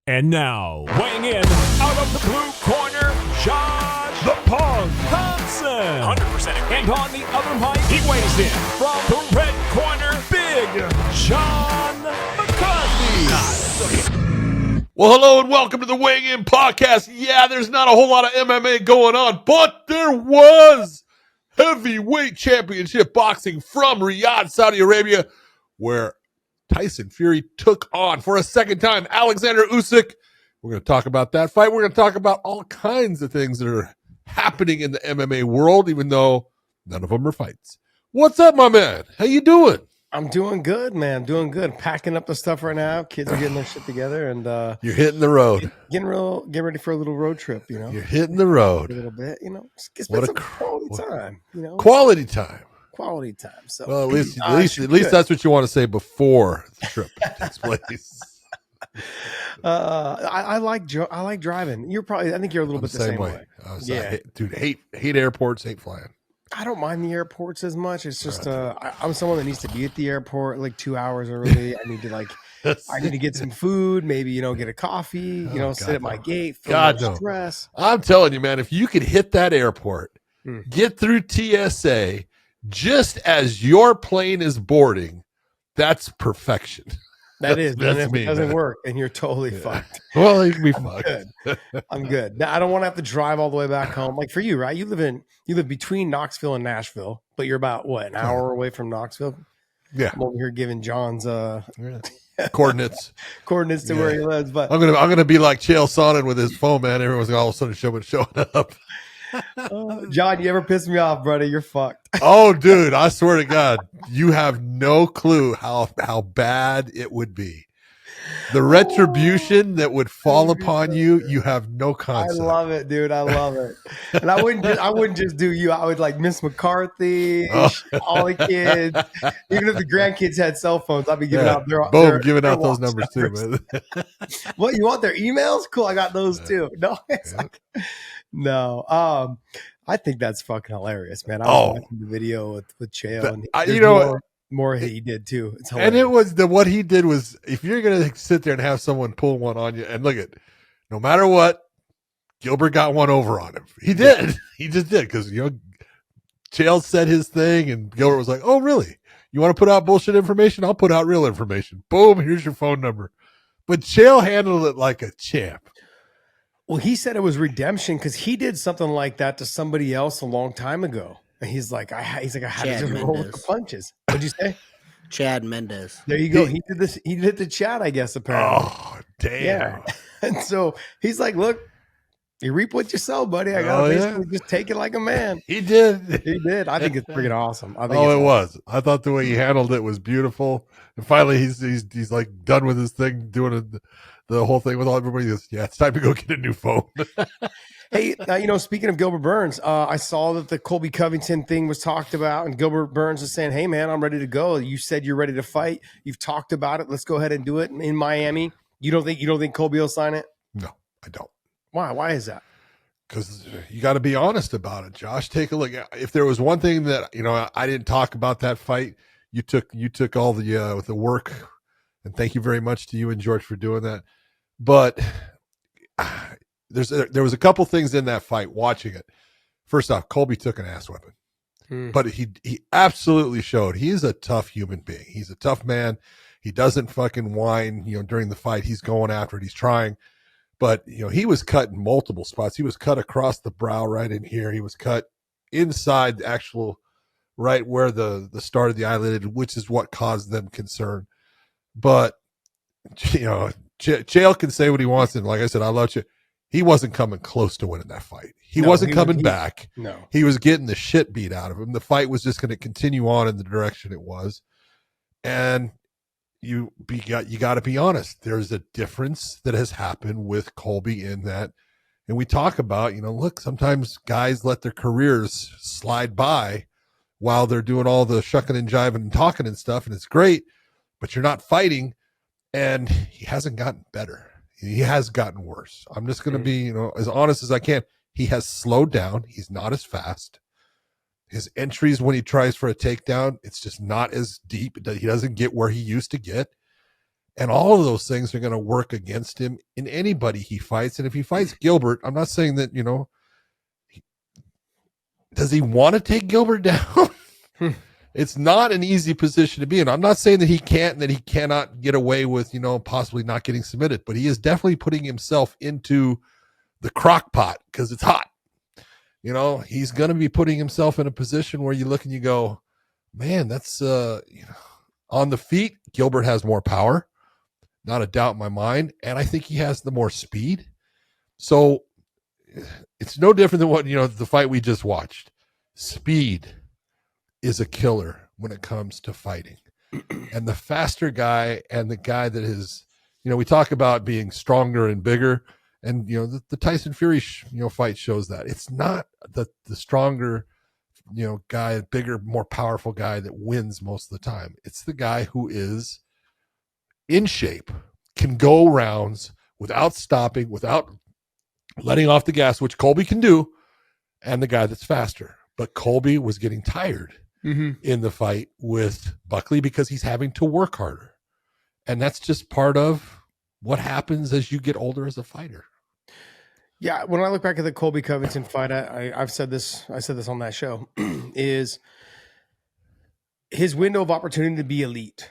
And now, weighing in out of the blue corner, Josh the Punk Thompson. 100%. And on the other mic, he weighs in from the red corner, Big John McCarthy. Well, hello and welcome to the Weighing In Podcast. Yeah, there's not a whole lot of MMA going on, but there was heavyweight championship boxing from Riyadh, Saudi Arabia, where Tyson Fury took on, for a second time, Alexander Usyk. We're going to talk about that fight. We're going to talk about all kinds of things that are happening in the MMA world, even though none of them are fights. What's up, my man? How you doing? I'm doing good, man. Doing good. Packing up the stuff right now. Kids are getting their shit together, and you're hitting the road. Getting ready for a little road trip. You know, you're hitting the road a little bit. You know, spend some quality time. You know, quality time. Quality time. So, well, at least that's what you want to say before the trip takes place. I like driving. I think you're a little bit the same way. Yeah, hate airports, hate flying. I don't mind the airports as much. It's just I'm someone that needs to be at the airport like 2 hours early. I need to get some food, maybe get a coffee, sit at my gate. Stress. I'm telling you, man, if you could hit that airport, get through TSA just as your plane is boarding, that's perfection. That is, and if it doesn't work, and you're totally fucked. Well, you can be fucked. I'm good. Now, I don't want to have to drive all the way back home. Like for you, right? You live between Knoxville and Nashville, but you're about an hour away from Knoxville. Yeah, I'm over here giving John's coordinates to where he lives. But I'm gonna be like Chael Sonnen with his phone, man. Everyone's all of a sudden showing up. John, you ever piss me off, brother? You're fucked. Oh, dude, I swear to God, you have no clue how bad it would be. The retribution that would fall upon you, you have no concept. I love it, dude. I love it. And I wouldn't just do you. I would like Miss McCarthy, all the kids. Even if the grandkids had cell phones, I'd be giving out giving out those numbers too, man. What, you want their emails? Cool, I got those too. No, no. I think that's fucking hilarious, man. I was watching the video with Chael, and more he did too. It's hilarious. And it was what he did was, if you're gonna sit there and have someone pull one on you, and look at, no matter what, Gilbert got one over on him. He did. Yeah. He just did, because Chael said his thing, and Gilbert was like, "Oh, really? You want to put out bullshit information? I'll put out real information. Boom, here's your phone number." But Chael handled it like a champ. Well, he said it was redemption because he did something like that to somebody else a long time ago. And he's like, I had to roll with the punches. What'd you say? Chad Mendes. There you go. He did this. He did it to Chad, I guess, apparently. Oh, damn. Yeah. And so he's like, look, you reap what you sow, buddy. I got to basically just take it like a man. He did. He did. I think it's freaking awesome. It was. I thought the way he handled it was beautiful. And finally, he's like done with his thing, doing the whole thing with all everybody. Goes, yeah, it's time to go get a new phone. Hey, speaking of Gilbert Burns, I saw that the Colby Covington thing was talked about, and Gilbert Burns is saying, "Hey, man, I'm ready to go. You said you're ready to fight. You've talked about it. Let's go ahead and do it in Miami." You don't think Colby will sign it? No, I don't. Why? Why is that? Because you got to be honest about it, Josh. Take a look. If there was one thing that I didn't talk about that fight, you took all the work, and thank you very much to you and George for doing that. But there was a couple things in that fight. Watching it, first off, Colby took an ass whipping, but he absolutely showed he's a tough human being. He's a tough man. He doesn't fucking whine. During the fight, he's going after it. He's trying, but he was cut in multiple spots. He was cut across the brow, right in here. He was cut inside the actual right where the start of the eyelid, which is what caused them concern. But Chael can say what he wants, and like I said, I love you. He wasn't coming close to winning that fight. He wasn't coming back. No, he was getting the shit beat out of him. The fight was just going to continue on in the direction it was. And you got to be honest. There's a difference that has happened with Colby in that, and we talk about, look, sometimes guys let their careers slide by while they're doing all the shucking and jiving and talking and stuff, and it's great, but you're not fighting. And he hasn't gotten better. He has gotten worse. I'm just going to be, as honest as I can. He has slowed down. He's not as fast. His entries when he tries for a takedown, it's just not as deep. He doesn't get where he used to get. And all of those things are going to work against him in anybody he fights. And if he fights Gilbert, I'm not saying that, does he want to take Gilbert down? It's not an easy position to be in. I'm not saying that he can't and that he cannot get away with, possibly not getting submitted, but he is definitely putting himself into the crock pot because it's hot. He's going to be putting himself in a position where you look and you go, man, that's, on the feet, Gilbert has more power. Not a doubt in my mind. And I think he has the more speed. So it's no different than what, the fight we just watched. Speed is a killer when it comes to fighting. And the faster guy and the guy that is, we talk about being stronger and bigger. And, the Tyson Fury, fight shows that. It's not the stronger, guy, bigger, more powerful guy that wins most of the time. It's the guy who is in shape, can go rounds without stopping, without letting off the gas, which Colby can do, and the guy that's faster. But Colby was getting tired in the fight with Buckley because he's having to work harder. And that's just part of what happens as you get older as a fighter. Yeah, when I look back at the Colby Covington fight, I said this on that show, is his window of opportunity to be elite.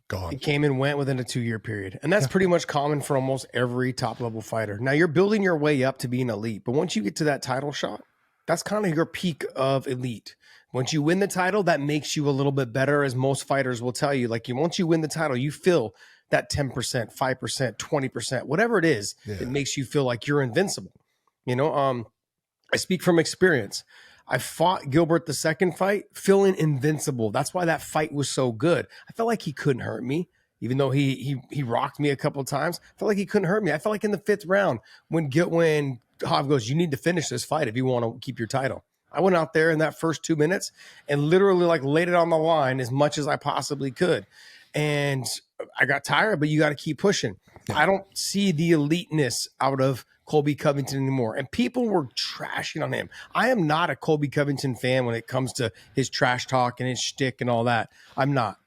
Gone. It came and went within a 2-year period. And that's pretty much common for almost every top level fighter. Now you're building your way up to being elite, but once you get to that title shot, that's kind of your peak of elite. Once you win the title, that makes you a little bit better, as most fighters will tell you. Once you win the title, you feel that 10%, 5%, 20%, whatever it is, it makes you feel like you're invincible. I speak from experience. I fought Gilbert the second fight feeling invincible. That's why that fight was so good. I felt like he couldn't hurt me, even though he rocked me a couple of times. I felt like he couldn't hurt me. I felt like in the 5th round when Hav goes, you need to finish this fight if you want to keep your title. I went out there in that first 2 minutes and literally laid it on the line as much as I possibly could. And I got tired, but you got to keep pushing. I don't see the eliteness out of Colby Covington anymore. And people were trashing on him. I am not a Colby Covington fan when it comes to his trash talk and his shtick and all that. I'm not.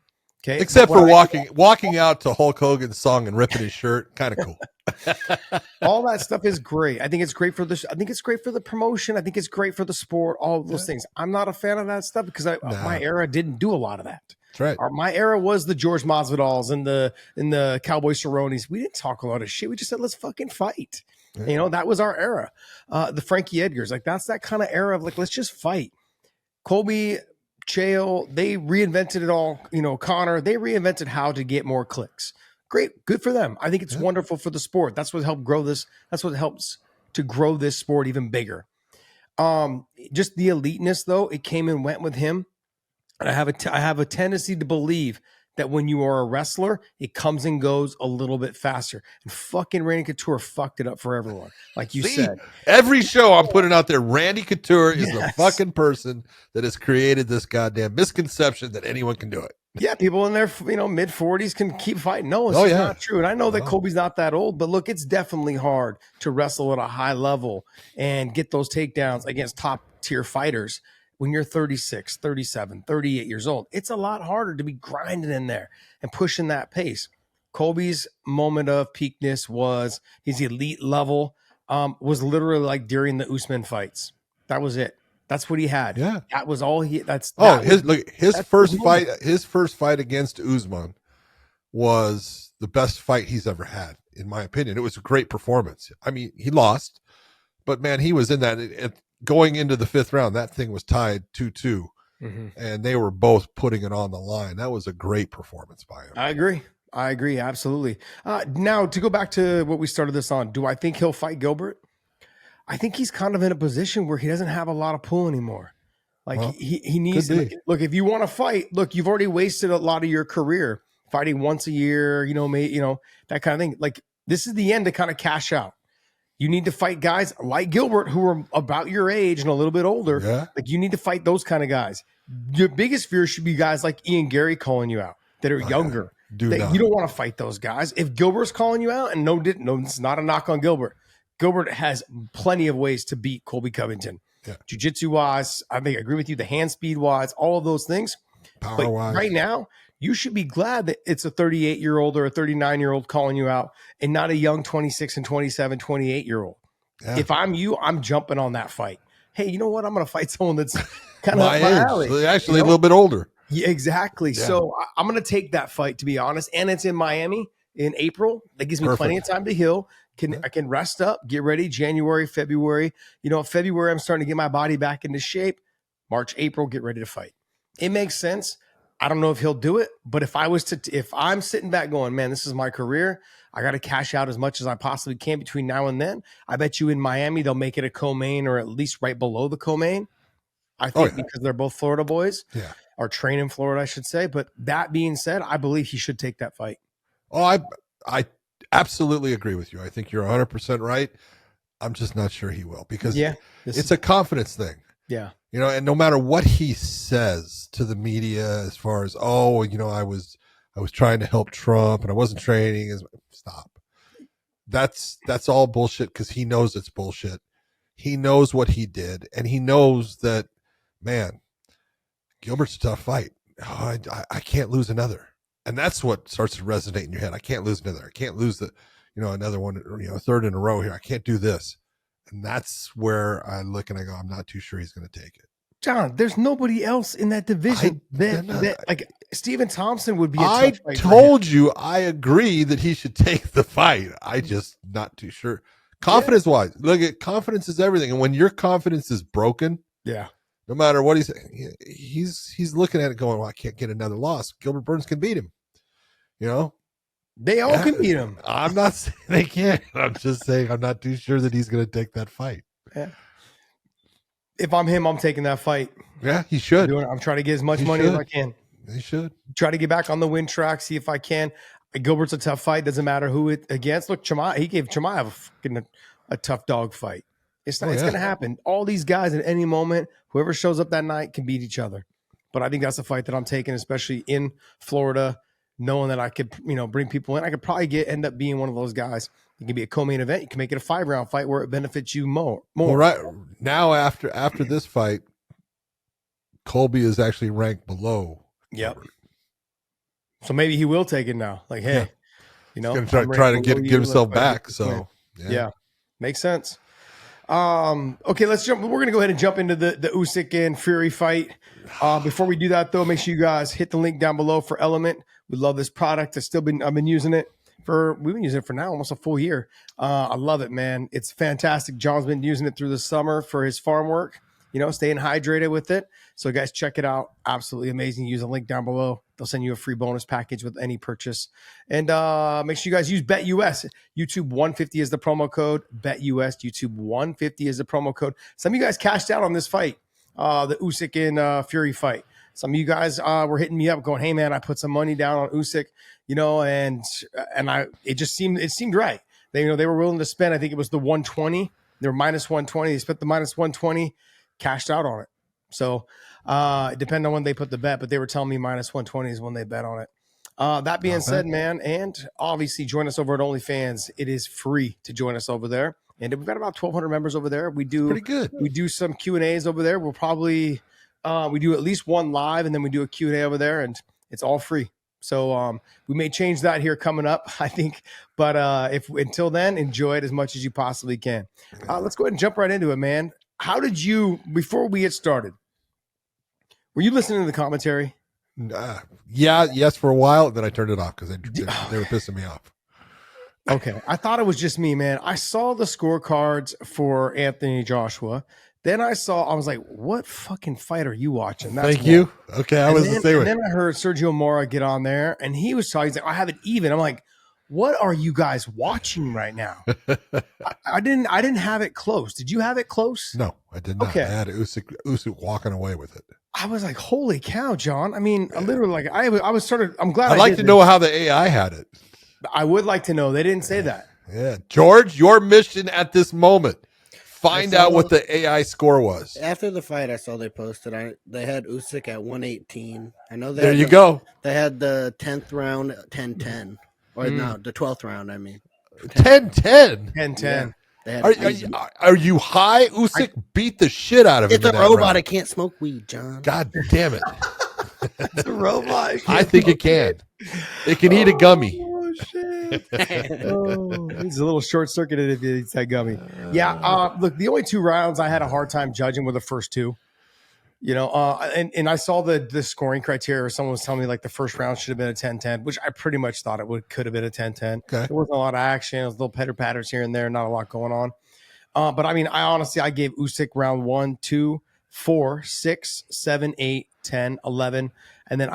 Okay. Except for walking out to Hulk Hogan's song and ripping his shirt. Kind of cool. All that stuff is great. I think it's great for I think it's great for the promotion. I think it's great for the sport, all of those things. I'm not a fan of that stuff because my era didn't do a lot of that. That's right. My era was the George Masvidals and the Cowboy Cerrones. We didn't talk a lot of shit. We just said, let's fucking fight. Yeah. That was our era. The Frankie Edgars, that's that kind of era of let's just fight. Colby, Chael, they reinvented it all. Connor, they reinvented how to get more clicks. Great. Good for them. I think it's wonderful for the sport. That's what helped grow this. That's what helps to grow this sport even bigger. Just the eliteness, though, it came and went with him. And I have a tendency to believe that when you are a wrestler, it comes and goes a little bit faster. And fucking Randy Couture fucked it up for everyone. Like you said. Every show I'm putting out there, Randy Couture is the fucking person that has created this goddamn misconception that anyone can do it. Yeah, people in their mid 40s can keep fighting. No, it's not true. And I know that Colby's not that old, but look, it's definitely hard to wrestle at a high level and get those takedowns against top tier fighters. When you're 36, 37, 38 years old, it's a lot harder to be grinding in there and pushing that pace. Colby's moment of peakness was his elite level, was literally during the Usman fights. That was it. That's what he had. Yeah. That was all he his first fight against Usman was the best fight he's ever had, in my opinion. It was a great performance. I mean, he lost, but man, he was in that going into the 5th round, that thing was tied 2-2, and they were both putting it on the line. That was a great performance by him. I agree. Absolutely. Now, to go back to what we started this on, do I think he'll fight Gilbert? I think he's kind of in a position where he doesn't have a lot of pull anymore. He needs to look, if you want to fight, look, you've already wasted a lot of your career fighting once a year, that kind of thing. This is the end to kind of cash out. You need to fight guys like Gilbert who are about your age and a little bit older. Yeah. You need to fight those kind of guys. Your biggest fear should be guys like Ian Gary calling you out that are younger. You don't want to fight those guys. If Gilbert's calling you out, and no, it's not a knock on Gilbert. Gilbert has plenty of ways to beat Colby Covington. Yeah. Jiu-jitsu wise, I agree with you. The hand speed wise, all of those things. Power wise. Right now, you should be glad that it's a 38-year-old or a 39-year-old calling you out and not a young 26 and 27, 28-year-old. Yeah. If I'm you, I'm jumping on that fight. Hey, you know what? I'm going to fight someone that's kind of My up my age, alley. actually You a know? little bit older. Yeah, exactly. Yeah. So I'm going to take that fight, to be honest. And it's in Miami in April. That gives me plenty of time to heal. I can rest up, get ready. January, February. February, I'm starting to get my body back into shape. March, April, get ready to fight. It makes sense. I don't know if he'll do it, but if I'm sitting back going, man, this is my career. I got to cash out as much as I possibly can between now and then. I bet you in Miami, they'll make it a co-main or at least right below the co-main. I think because they're both Florida boys. Yeah. Or train in Florida, I should say. But that being said, I believe he should take that fight. Oh, I absolutely agree with you. I think you're 100% right. I'm just not sure he will because it's a confidence thing. Yeah. And no matter what he says to the media as far as, I was trying to help Trump and I wasn't training. Stop. That's all bullshit because he knows it's bullshit. He knows what he did and he knows that, man, Gilbert's a tough fight. Oh, I can't lose another. And that's what starts to resonate in your head. I can't lose another. I can't lose another one, a third in a row here. I can't do this. And that's where I look and I go, I'm not too sure he's going to take it. John, there's nobody else in that division that like Stephen Thompson would be a tough I fight told you I agree that he should take the fight. I just not too sure. Confidence wise, look at confidence is everything. And when your confidence is broken, no matter what he's looking at it going, well, I can't get another loss. Gilbert Burns can beat him. They all can beat him. I'm not saying they can't. I'm just saying I'm not too sure that he's going to take that fight. Yeah. If I'm him, I'm taking that fight. Yeah, he should. I'm trying to get as much money as I can. He should. Try to get back on the win track, see if I can. Gilbert's a tough fight. Doesn't matter who it against. Look, he gave Chimaev a tough dog fight. It's going to happen. All these guys at any moment, whoever shows up that night can beat each other. But I think that's a fight that I'm taking, especially in Florida, knowing that I could, bring people in. I could probably end up being one of those guys. It can be a co-main event. You can make it a 5-round fight where it benefits you more. Well, right now, after this fight, Colby is actually ranked below. Yep. So maybe he will take it now. Like, hey, he's going to try to get himself back. So yeah, makes sense. Okay, let's jump. We're going to go ahead and jump into the Usyk and Fury fight. Before we do that, though, make sure you guys hit the link down below for LMNT. We love this product. I've been using it we've been using it for now almost a full year. I love it, man. It's fantastic. John's been using it through the summer for his farm work, staying hydrated with it. So guys, check it out. Absolutely amazing. Use the link down below. They'll send you a free bonus package with any purchase. And make sure you guys use BetUS. YouTube 150 is the promo code. BetUS, YouTube 150 is the promo code. Some of you guys cashed out on this fight, the Usyk and Fury fight. Some of you guys were hitting me up going, hey, man, I put some money down on Usyk, and it seemed right. They were willing to spend, I think it was the 120. They were minus 120. They spent the minus 120, cashed out on it. So it depends on when they put the bet, but they were telling me minus 120 is when they bet on it. That being said, man, and obviously join us over at OnlyFans. It is free to join us over there. And we've got about 1,200 members over there. We do pretty good. We do some Q&As over there. We'll probably we do at least one live, and then we do a Q&A over there, and it's all free. So we may change that here coming up, I think. But until then, enjoy it as much as you possibly can. Let's go ahead and jump right into it, man. How did you, before we get started, were you listening to the commentary? Yes, for a while. Then I turned it off because they were pissing me off. Okay. I thought it was just me, man. I saw the scorecards for Anthony Joshua. Then I was like, what fucking fight are you watching? Thank you. Okay, I was the same way. Then I heard Sergio Mora get on there, and he was talking. He's like, I have it even. I'm like, what are you guys watching right now? I didn't have it close. Did you have it close? No, I did not. Okay. I had Usyk walking away with it. I was like, holy cow, I'm literally like, I'm glad I'd like to know how the AI had it. I would like to know. They didn't say that. Yeah. George, your mission at this moment. Find out what the AI score was. After the fight, I saw they posted. They had Usyk at 118. I know that. There you go. They had the 10th round 10-10. Or no, the 12th round, I mean. 10-10. 10-10. Yeah. Are you high? Usyk beat the shit out of him. It's a robot. I can't smoke weed, John. God damn it. It's a robot. I think it can. It can eat a gummy. Oh shit! Oh, he's a little short circuited if he eats that gummy. Yeah. Look, the only 2 rounds I had a hard time judging were the first 2. You know, and I saw the scoring criteria. Or someone was telling me like the first round should have been a 10-10, which I pretty much thought could have been a 10-10. Okay. There wasn't a lot of action. It was little pitter patters here and there, not a lot going on. But I mean, I gave Usyk round 1, 2, 4, 6, 7, 8, 10, 11, and then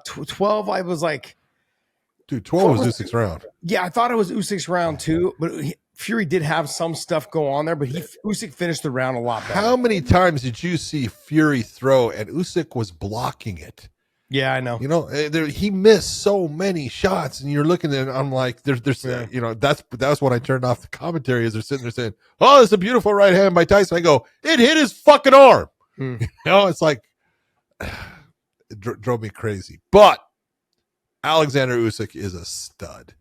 12. I was like, dude, 12 was Usyk's round. Yeah, I thought it was Usyk's round too, but Fury did have some stuff go on there, but Usyk finished the round a lot better. How many times did you see Fury throw and Usyk was blocking it? Yeah, I know. You know, he missed so many shots, and you're looking at it, I'm like, there's you know, that's when I turned off the commentary as they're sitting there saying, oh, it's a beautiful right hand by Tyson. I go, it hit his fucking arm. You know, it's like, it drove me crazy. But Alexander Usyk is a stud.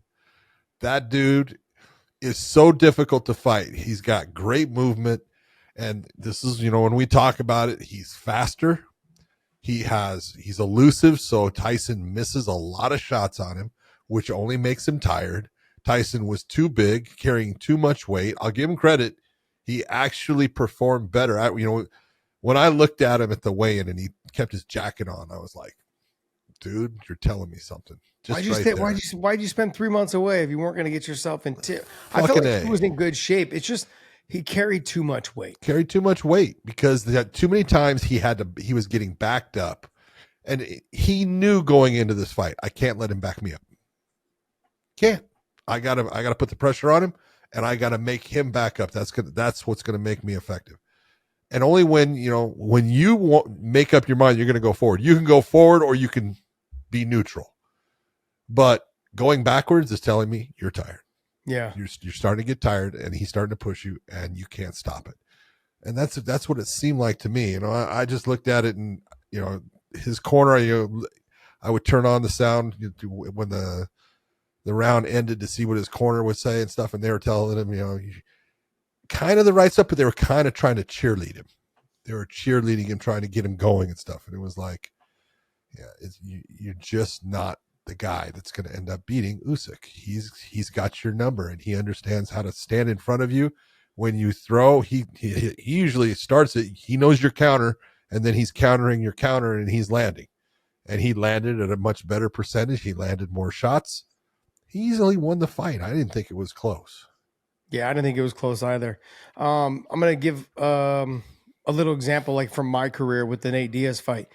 That dude is so difficult to fight. He's got great movement. And this is, you know, when we talk about it, he's faster. He's elusive. So Tyson misses a lot of shots on him, which only makes him tired. Tyson was too big, carrying too much weight. I'll give him credit. He actually performed better. You know, when I looked at him at the weigh-in and he kept his jacket on, I was like, dude, you're telling me something. Why'd you spend 3 months away if you weren't going to get yourself in tip? I felt like he was in good shape. It's just he carried too much weight. Because too many times he was getting backed up, and he knew going into this fight, I can't let him back me up. Can't. I gotta put the pressure on him, and I gotta make him back up. That's what's gonna make me effective. And only when you make up your mind, you're gonna go forward. You can go forward, or you can be neutral. But going backwards is telling me you're tired. Yeah, you're starting to get tired, and he's starting to push you, and you can't stop it. And that's what it seemed like to me. You know, I just looked at it, and you know, his corner. You know, I would turn on the sound when the round ended to see what his corner would say and stuff, and they were telling him, you know, kind of the right stuff, but they were kind of trying to cheerlead him. They were cheerleading him, trying to get him going and stuff. And it was like, yeah, you're just not the guy that's going to end up beating Usyk. He's got your number, and he understands how to stand in front of you when you throw. He usually starts it. He knows your counter, and then he's countering your counter, and he's landing. And he landed at a much better percentage. He landed more shots. He easily won the fight. I didn't think it was close. Yeah, I didn't think it was close either. I'm going to give a little example, like from my career with the Nate Diaz fight.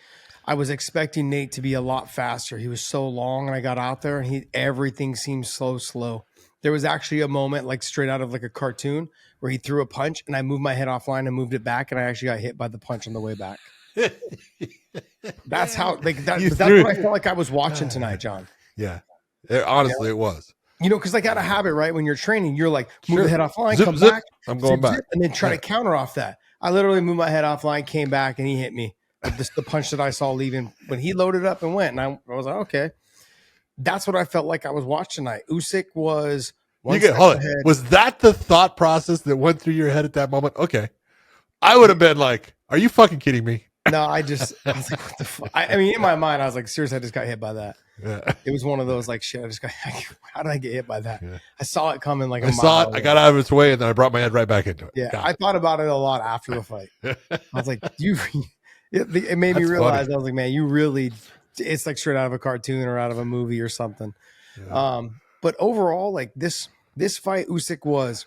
I was expecting Nate to be a lot faster. He was so long, and I got out there, and everything seemed so slow. There was actually a moment, like straight out of like a cartoon, where he threw a punch, and I moved my head offline and moved it back, and I actually got hit by the punch on the way back. That's how that's what I felt like I was watching tonight, John. Yeah, honestly, it was. You know, because I got a habit, right? When you're training, you're like, move the head offline, zip, come zip. back. I'm going back. And then try to counter off that. I literally moved my head offline, came back, and he hit me. The punch that I saw leaving when he loaded up and went. And I was like, okay. That's what I felt like I was watching tonight. Usyk was was that the thought process that went through your head at that moment? Okay. I would have been like, are you fucking kidding me? No, I was like, what the fuck? I mean, in my mind, I was like, seriously, I just got hit by that. Yeah. It was one of those like, shit, how did I get hit by that? Yeah. I saw it coming like I saw it. I got out of its way, and then I brought my head right back into it. Yeah. I thought about it a lot after the fight. I was like, it made me realize, funny. I was like, man, you really, it's like straight out of a cartoon or out of a movie or something. Yeah. But overall, like this fight, Usyk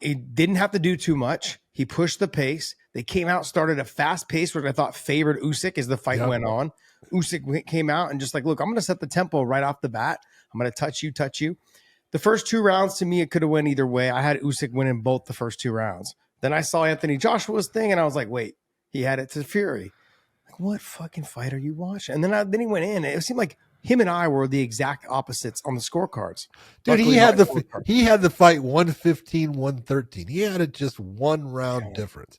it didn't have to do too much. He pushed the pace. They came out, started a fast pace, which I thought favored Usyk as the fight went on. Usyk came out and just like, look, I'm going to set the tempo right off the bat. I'm going to touch you. The first 2 rounds, to me, it could have went either way. I had Usyk winning both the first 2 rounds. Then I saw Anthony Joshua's thing, and I was like, wait, he had it to Fury. Like, what fucking fight are you watching? And then he went in. It seemed like him and I were the exact opposites on the scorecards. Dude, he had the fight 115-113. He had it just 1 round difference.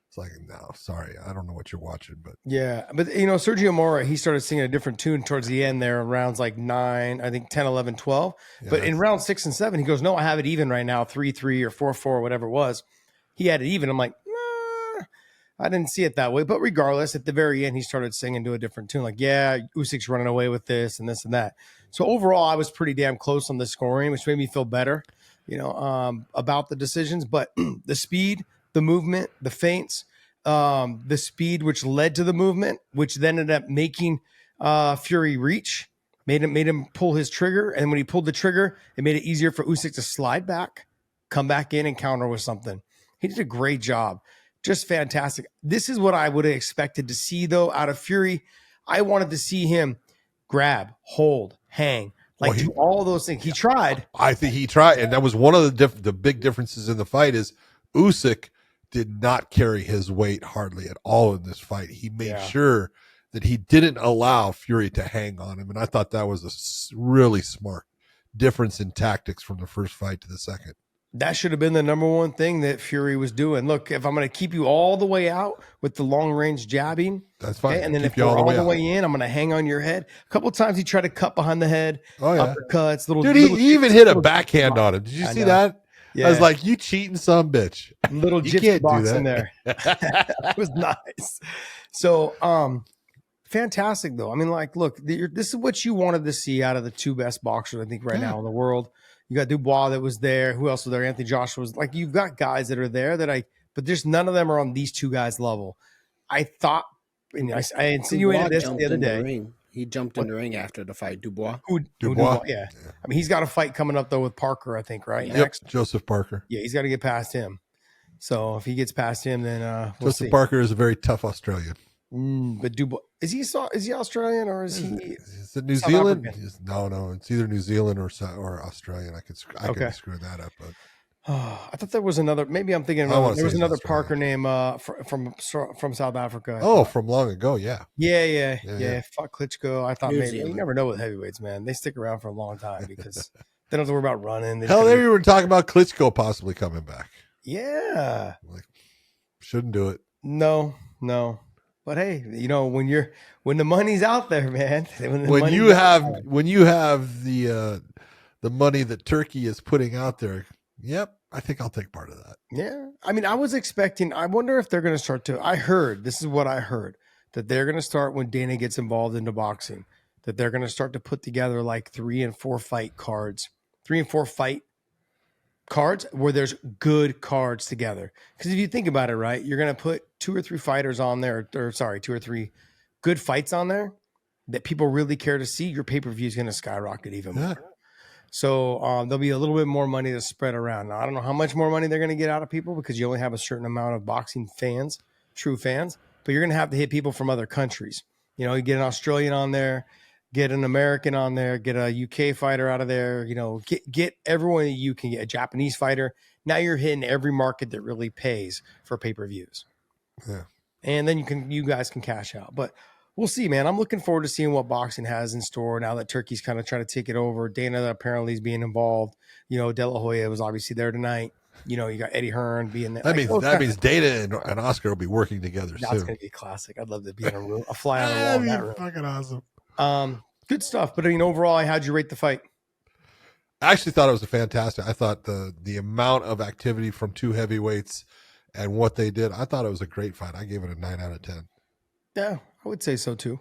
It's like, no, sorry, I don't know what you're watching, but yeah, but you know, Sergio Mora, he started singing a different tune towards the end there, rounds like 9, I think 10, 11, 12. Yeah, but in round 6 and 7, he goes, no, I have it even right now, 3-3 or 4-4, whatever it was. He had it even. I'm like, nah. I didn't see it that way. But regardless, at the very end, he started singing to a different tune. Like, yeah, Usyk's running away with this and this and that. So overall, I was pretty damn close on the scoring, which made me feel better, about the decisions. But the speed, the movement, the feints, the speed, which led to the movement, which then ended up making Fury reach, made him pull his trigger. And when he pulled the trigger, it made it easier for Usyk to slide back, come back in and counter with something. He did a great job. Just fantastic. This is what I would have expected to see, though, out of Fury. I wanted to see him grab, hold, hang, do all those things. He tried. I think he tried, and that was one of the big differences in the fight is Usyk did not carry his weight hardly at all in this fight. He made sure that he didn't allow Fury to hang on him, and I thought that was a really smart difference in tactics from the first fight to the second. That should have been the number one thing that Fury was doing. Look, if I'm going to keep you all the way out with the long range jabbing, that's fine. Okay, and then if you're all the way in, I'm going to hang on your head. A couple of times he tried to cut behind the head, uppercuts, he even hit a backhand on him. Did you see that? Yeah. I was like, you cheating son bitch. Little gypsy box in there. It was nice. So, fantastic though. I mean, look, this is what you wanted to see out of the two best boxers, I think, right now in the world. You got Dubois that was there. Who else was there? Anthony Joshua was you've got guys that are there but there's none of them are on these two guys' level. I thought, and I insinuated this the other day. He jumped in the ring after the fight. Dubois. Dubois? Yeah. I mean, he's got a fight coming up though with Parker, I think, right? Yep. Next. Joseph Parker. Yeah, he's got to get past him. So if he gets past him, then we'll Joseph Parker is a very tough Australian. But Dubois is he Australian or is he? Is it New Zealand? No, it's either New Zealand or Australian. I could screw that up, but I thought there was another. Maybe I'm thinking there was another Parker name from South Africa. From long ago, yeah. Fuck Klitschko. I thought maybe you never know with heavyweights, man. They stick around for a long time because they don't have to worry about running. Hell, they were talking about Klitschko possibly coming back. Yeah, shouldn't do it. No. But hey, when the money's out there, man. When you have the money that Turkey is putting out there, yep, I think I'll take part of that. Yeah, I mean, I wonder if they're going to start to. This is what I heard, that they're going to start when Dana gets involved into boxing, that they're going to start to put together 3 and 4 fight cards, 3 and 4 fight cards where there's good cards together. Because if you think about it, right, you're going to put 2 or 3 fighters on there, 2 or 3 good fights on there that people really care to see. Your pay-per-view is going to skyrocket even more. So there'll be a little bit more money to spread around. Now, I don't know how much more money they're going to get out of people because you only have a certain amount of boxing fans, true fans, but you're going to have to hit people from other countries. You get an Australian on there, get an American on there, get a UK fighter out of there, get everyone that you can get, a Japanese fighter. Now you're hitting every market that really pays for pay-per-views. Yeah. And then you guys can cash out. But we'll see, man. I'm looking forward to seeing what boxing has in store now that Turkey's kind of trying to take it over. Dana apparently is being involved. De La Hoya was obviously there tonight. You got Eddie Hearn being there. That means Dana and Oscar will be working together soon. That's going to be classic. I'd love to be in a fly on the wall in that room. Fucking awesome. Good stuff. But overall, how'd you rate the fight? I actually thought it was fantastic. I thought the amount of activity from two heavyweights and what they did, I thought it was a great fight. I gave it a 9 out of 10. Yeah, I would say so too.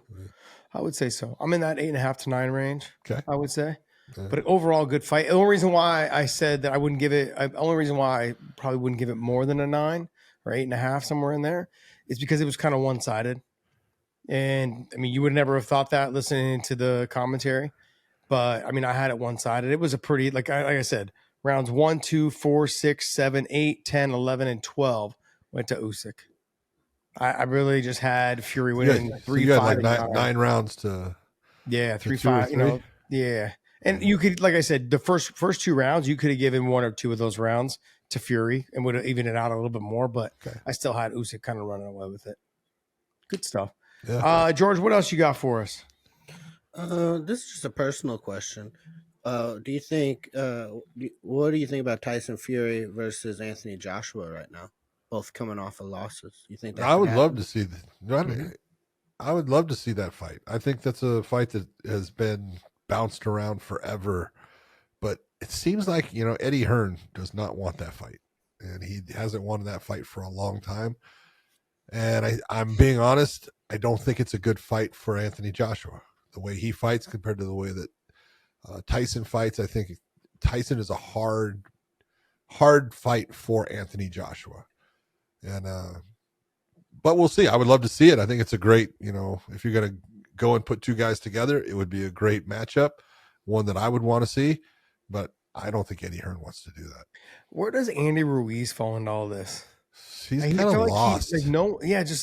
I would say so. I'm in that 8.5 to 9 range. Okay. I would say. Yeah. But overall, good fight. The only reason why I said that I wouldn't give it, the only reason why I probably wouldn't give it more than a 9 or 8.5, somewhere in there, is because it was kind of one-sided. And I mean, you would never have thought that listening to the commentary, but I mean, I had it one-sided. It was a pretty, like I said, rounds 1, 2, 4, 6, 7, 8, 10, 11, and 12 went to Usyk. I really just had Fury winning 3-5. Like 9 rounds to 3-5. Yeah. And you could, like I said, the first 2 rounds, you could have given 1 or 2 of those rounds to Fury and would have evened it out a little bit more. But I still had Usyk kind of running away with it. Good stuff. Yeah. George, what else you got for us? This is just a personal question. What do you think about Tyson Fury versus Anthony Joshua right now? Both coming off of losses. You think I would love to see I would love to see that fight. I think that's a fight that has been bounced around forever, but it seems like, Eddie Hearn does not want that fight, and he hasn't wanted that fight for a long time. And I'm being honest, I don't think it's a good fight for Anthony Joshua. The way he fights compared to the way that Tyson fights, I think Tyson is a hard fight for Anthony Joshua. And but we'll see. I would love to see it. I think it's a great, if you're going to go and put two guys together, it would be a great matchup, one that I would want to see. But I don't think Eddie Hearn wants to do that. Where does Andy Ruiz fall into all this? He's I kind of feel lost. Just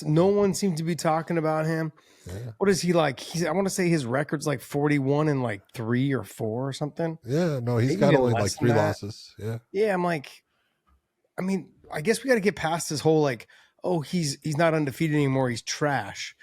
no one seems to be talking about him. Yeah. What is he like? I want to say his record's like 41 and like 3 or 4 or something. Yeah, no, he's Maybe got even only less like than 3 that. losses. Yeah. Yeah, I'm like, I mean, I guess we got to get past this whole like, oh, he's not undefeated anymore. He's trash.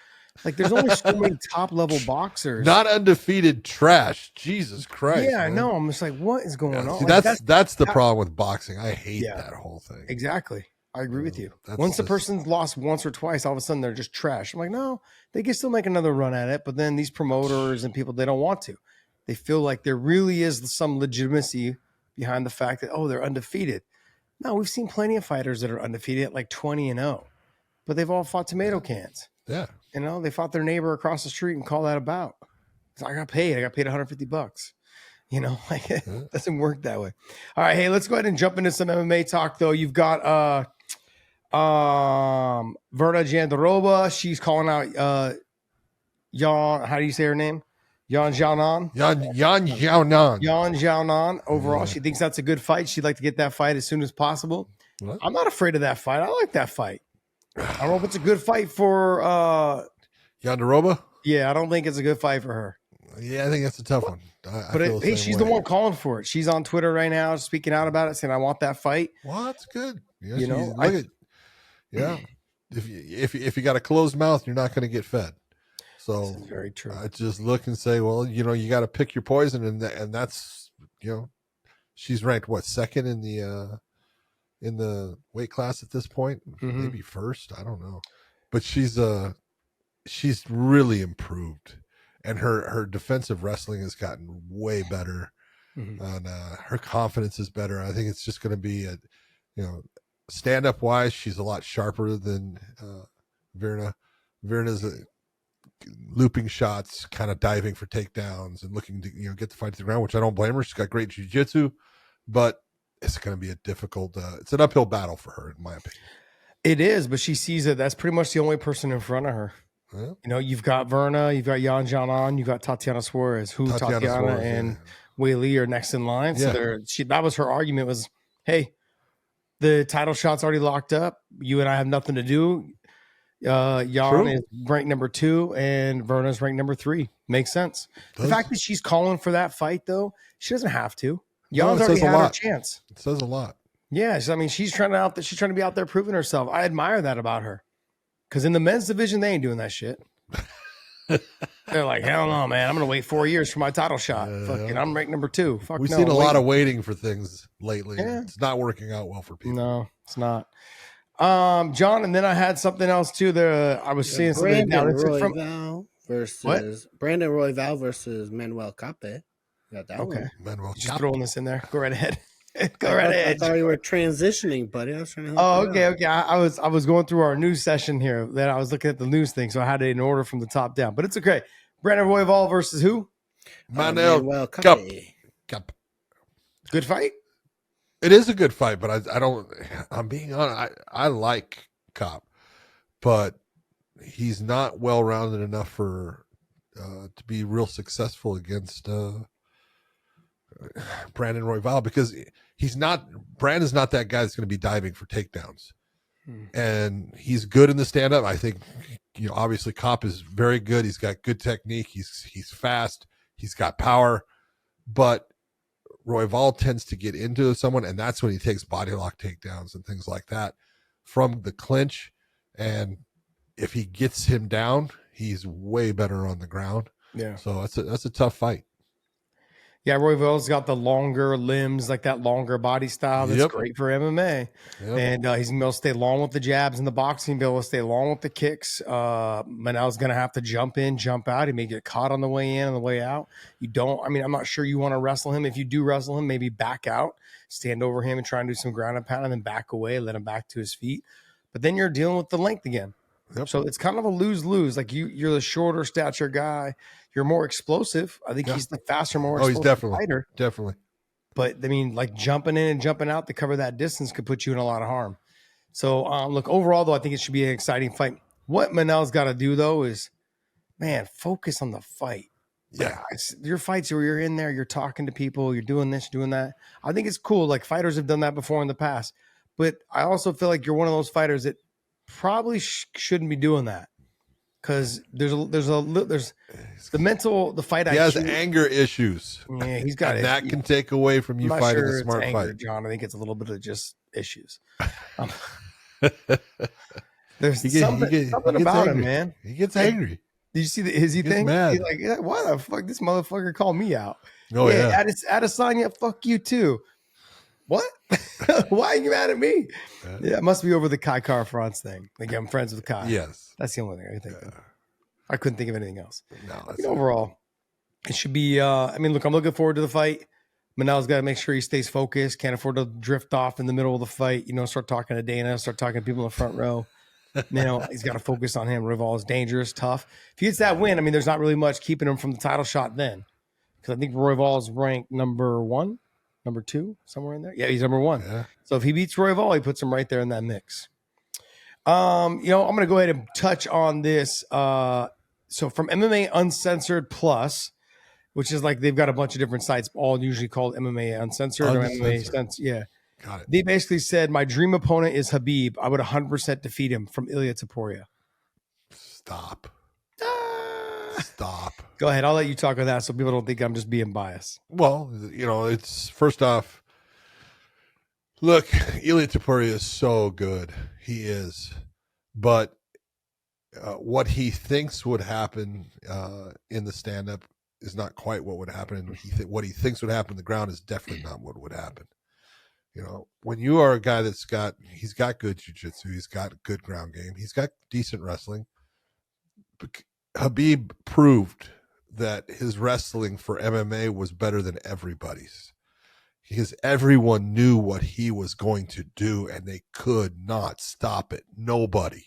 Like, there's only so many top level boxers. Not undefeated trash. Jesus Christ. Yeah, I man. know. I'm just like, what is going on? See, Like, that's the problem with boxing. I hate that whole thing. Exactly. I agree with you. That's Once the just- person's lost once or twice, all of a sudden they're just trash. I'm like, no, they can still make another run at it. But then these promoters and people, they don't want to. They feel like there really is some legitimacy behind the fact that, oh, they're undefeated. No, we've seen plenty of fighters that are undefeated at like 20-0, but they've all fought tomato cans. Yeah. They fought their neighbor across the street and call that about. So I got paid $150. Like it doesn't work that way. All right. Hey, let's go ahead and jump into some MMA talk though. You've got Verna Jandiroba. She's calling out Yan. How do you say her name? Yan Xiaonan. Yan Xiaonan. Yan Xiaonan. Overall, she thinks that's a good fight. She'd like to get that fight as soon as possible. What? I'm not afraid of that fight. I like that fight. I don't know if it's a good fight for Jandiroba? yeah, I don't think it's a good fight for her. Yeah, I think that's a tough one. I But feel the hey, same she's way. the one calling for it. She's on Twitter right now, speaking out about it, saying, "I want that fight." Well, that's good. Yeah, You know, if you got a closed mouth, you're not going to get fed. So This is very true. I just look and say, well, you got to pick your poison, and that's she's ranked what, second in the weight class at this point, Mhm. maybe first. I don't know, but she's really improved, and her defensive wrestling has gotten way better. Mhm. And her confidence is better. I think it's just going to be stand up wise, she's a lot sharper than Verna. Verna's looping shots, kind of diving for takedowns and looking to get the fight to the ground, which I don't blame her. She's got great jiu-jitsu, but it's going to be a difficult it's an uphill battle for her, in my opinion. It is, but she sees it. That's pretty much the only person in front of her. Yeah. You've got Verna, you've got Yan Xiaonan, you've got Tatiana Suarez, who Tatiana Suarez, and Wei Li are next in line. Yeah. So that was her argument was, hey, the title shot's already locked up. You and I have nothing to do. Yan is ranked number 2 and Verna's ranked number 3. Makes sense. The fact that she's calling for that fight, though, she doesn't have to. Yan's already had her chance. It says a lot. Yeah, she's trying to be out there proving herself. I admire that about her. Because in the men's division, they ain't doing that shit. They're like, hell no, man. I'm going to wait 4 years for my title shot. Fucking, I'm ranked number 2. Fuck We've no, seen a I'm lot of waiting. waiting for things lately. Yeah. It's not working out well for people. No, it's not. John, and then I had something else too. There, I was seeing something. Brandon Royval versus Brandon Royval versus Manuel Cape. Got that Okay. one. Manuel Just Cap- throwing this in there. Go right ahead. Go right ahead. I thought you were transitioning, buddy. I was trying to help Oh, you okay, out. okay. I was going through our news session here. That I was looking at the news thing, so I had it in order from the top down. But it's okay. Brandon Royval versus who? Manuel Cape. Cap. Good fight. It is a good fight, but I don't. I'm being honest. I like Cop, but he's not well rounded enough for to be real successful against Brandon Royval, because Brandon's not that guy that's going to be diving for takedowns, and he's good in the stand up. I think obviously Cop is very good. He's got good technique. He's fast. He's got power, but Royval tends to get into someone, and that's when he takes body lock takedowns and things like that from the clinch. And if he gets him down, he's way better on the ground. Yeah. So that's a tough fight. Yeah, Royval's got the longer limbs, like that longer body style. That's great for MMA. Yep. And he's going to be able to stay long with the jabs in the boxing, be able to stay long with the kicks. Manel's going to have to jump in, jump out. He may get caught on the way in and the way out. I'm not sure you want to wrestle him. If you do wrestle him, maybe back out, stand over him and try and do some ground and pound and then back away, let him back to his feet. But then you're dealing with the length again. Yep. So it's kind of a lose-lose. Like you're the shorter stature guy. You're more explosive. I think Yeah. he's the faster, more Oh, he's explosive fighter. definitely. But I mean, like jumping in and jumping out to cover that distance could put you in a lot of harm. So look, overall though, I think it should be an exciting fight. What Manel's got to do though is, man, focus on the fight. Yeah. Your fights where you're in there, you're talking to people, you're doing this, doing that. I think it's cool. Like fighters have done that before in the past. But I also feel like you're one of those fighters that probably shouldn't be doing that, because there's the fight. He has anger issues. Yeah, he's got and it. that can take away from you fighting a smart anger, fight. John. I think it's a little bit of just issues. There's He gets something about angry. him, man. He gets angry. Did you see the Izzy thing? mad. He's like, yeah, why the fuck this motherfucker called me out? Oh yeah. Adesanya, fuck you too. What? Why are you mad at me? Yeah, it must be over the Kai Car France thing. Like I'm friends with Kai. Yes. That's the only thing I can think of. I couldn't think of anything else. No. Overall, it should be. I mean, look, I'm looking forward to the fight. Manel's got to make sure he stays focused. Can't afford to drift off in the middle of the fight. Start talking to Dana. Start talking to people in the front row. He's got to focus on him. Rival is dangerous, tough. If he gets that win, I mean, there's not really much keeping him from the title shot then, because I think Royval is ranked number 1, number 2, somewhere in there. Yeah, he's number 1. Yeah. So if he beats Royval, he puts him right there in that mix. I'm going to go ahead and touch on this. So from MMA Uncensored Plus, which is like they've got a bunch of different sites, all usually called MMA Uncensored. Or MMA Censored. Yeah. Got it. They basically said, my dream opponent is Khabib. I would 100% defeat him, from Ilya Topuria. Stop. Stop. Go ahead. I'll let you talk on that so people don't think I'm just being biased. Well, it's first off, look, Ilya Topuria is so good. He is. But what he thinks would happen in the stand-up is not quite what would happen. And what he thinks would happen on the ground is definitely not what would happen. When you are a guy he's got good jiu-jitsu, he's got good ground game, he's got decent wrestling. Khabib proved that his wrestling for MMA was better than everybody's, because everyone knew what he was going to do and they could not stop it. Nobody.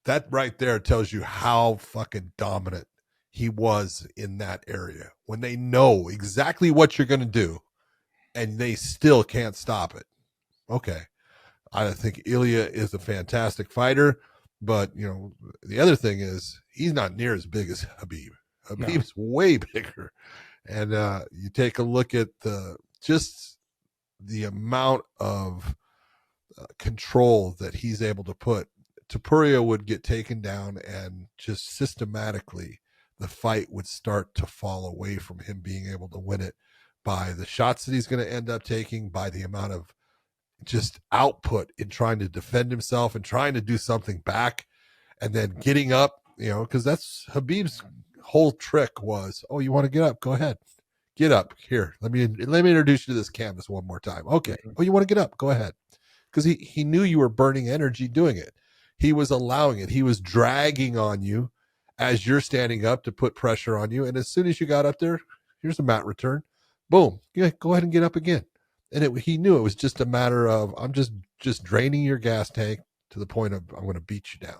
That right there tells you how fucking dominant he was in that area, when they know exactly what you're going to do and they still can't stop it. Okay. I think Ilya is a fantastic fighter, but the other thing is he's not near as big as Khabib. Khabib's way bigger. And you take a look at the amount of control that he's able to put. Topuria would get taken down, and just systematically the fight would start to fall away from him being able to win it, by the shots that he's going to end up taking, by the amount of just output in trying to defend himself and trying to do something back, and then getting up, because that's Khabib's whole trick was, oh, you want to get up? Go ahead. Get up. Here, let me introduce you to this canvas one more time. Okay. Oh, you want to get up? Go ahead. Because he knew you were burning energy doing it. He was allowing it. He was dragging on you as you're standing up to put pressure on you. And as soon as you got up there, here's a mat return. Boom. Yeah, go ahead and get up again. And he knew it was just a matter of, I'm just draining your gas tank to the point of, I'm going to beat you down.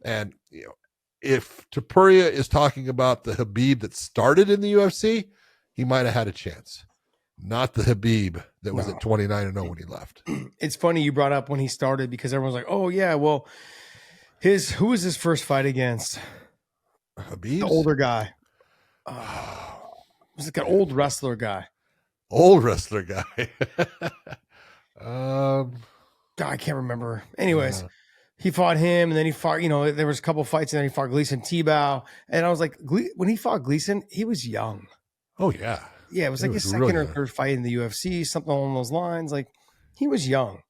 And, if Topuria is talking about the Khabib that started in the UFC, he might have had a chance. Not the Khabib that was at 29-0 when he left. It's funny you brought up when he started, because everyone's like, oh yeah, well, who was his first fight against? Khabib? The older guy. Was like an old wrestler guy. Old wrestler guy. God, I can't remember. Anyways, he fought him, and then he fought, there was a couple fights, and then he fought Gleason Tebow. And I was like, when he fought Gleason, he was young. Oh, yeah. Yeah, it was like his second or third fight in the UFC, something along those lines. Like, he was young.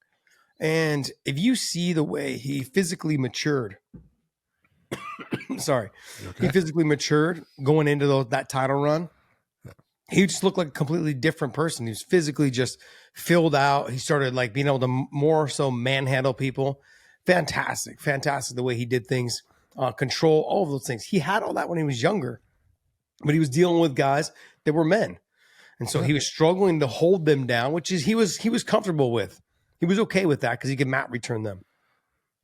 And if you see the way he physically matured, sorry, he physically matured going into that title run. He just looked like a completely different person. He was physically just filled out. He started like being able to more so manhandle people. Fantastic the way he did things, control, all of those things. He had all that when he was younger, but he was dealing with guys that were men. And so he was struggling to hold them down, which is he was comfortable with. He was okay with that because he could mat return them.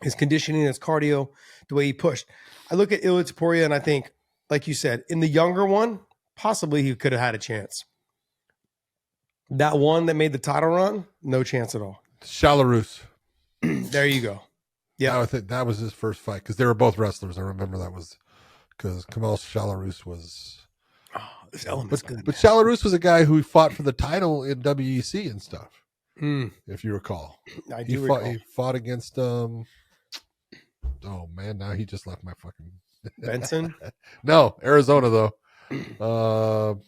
his conditioning, his cardio, the way he pushed. I look at Ilia Topuria and I think, like you said, in the younger one, possibly he could have had a chance. That one that made the title run, no chance at all. Belarus. There you go. Yeah, I think that was his first fight because they were both wrestlers. I remember that was because Kamal Belarus was. this element's good. But Belarus was a guy who fought for the title in WEC and stuff. Mm, If you recall, I he do fought. recall. He fought against. Oh man, now he just left my fucking. Benson. No, Arizona though. God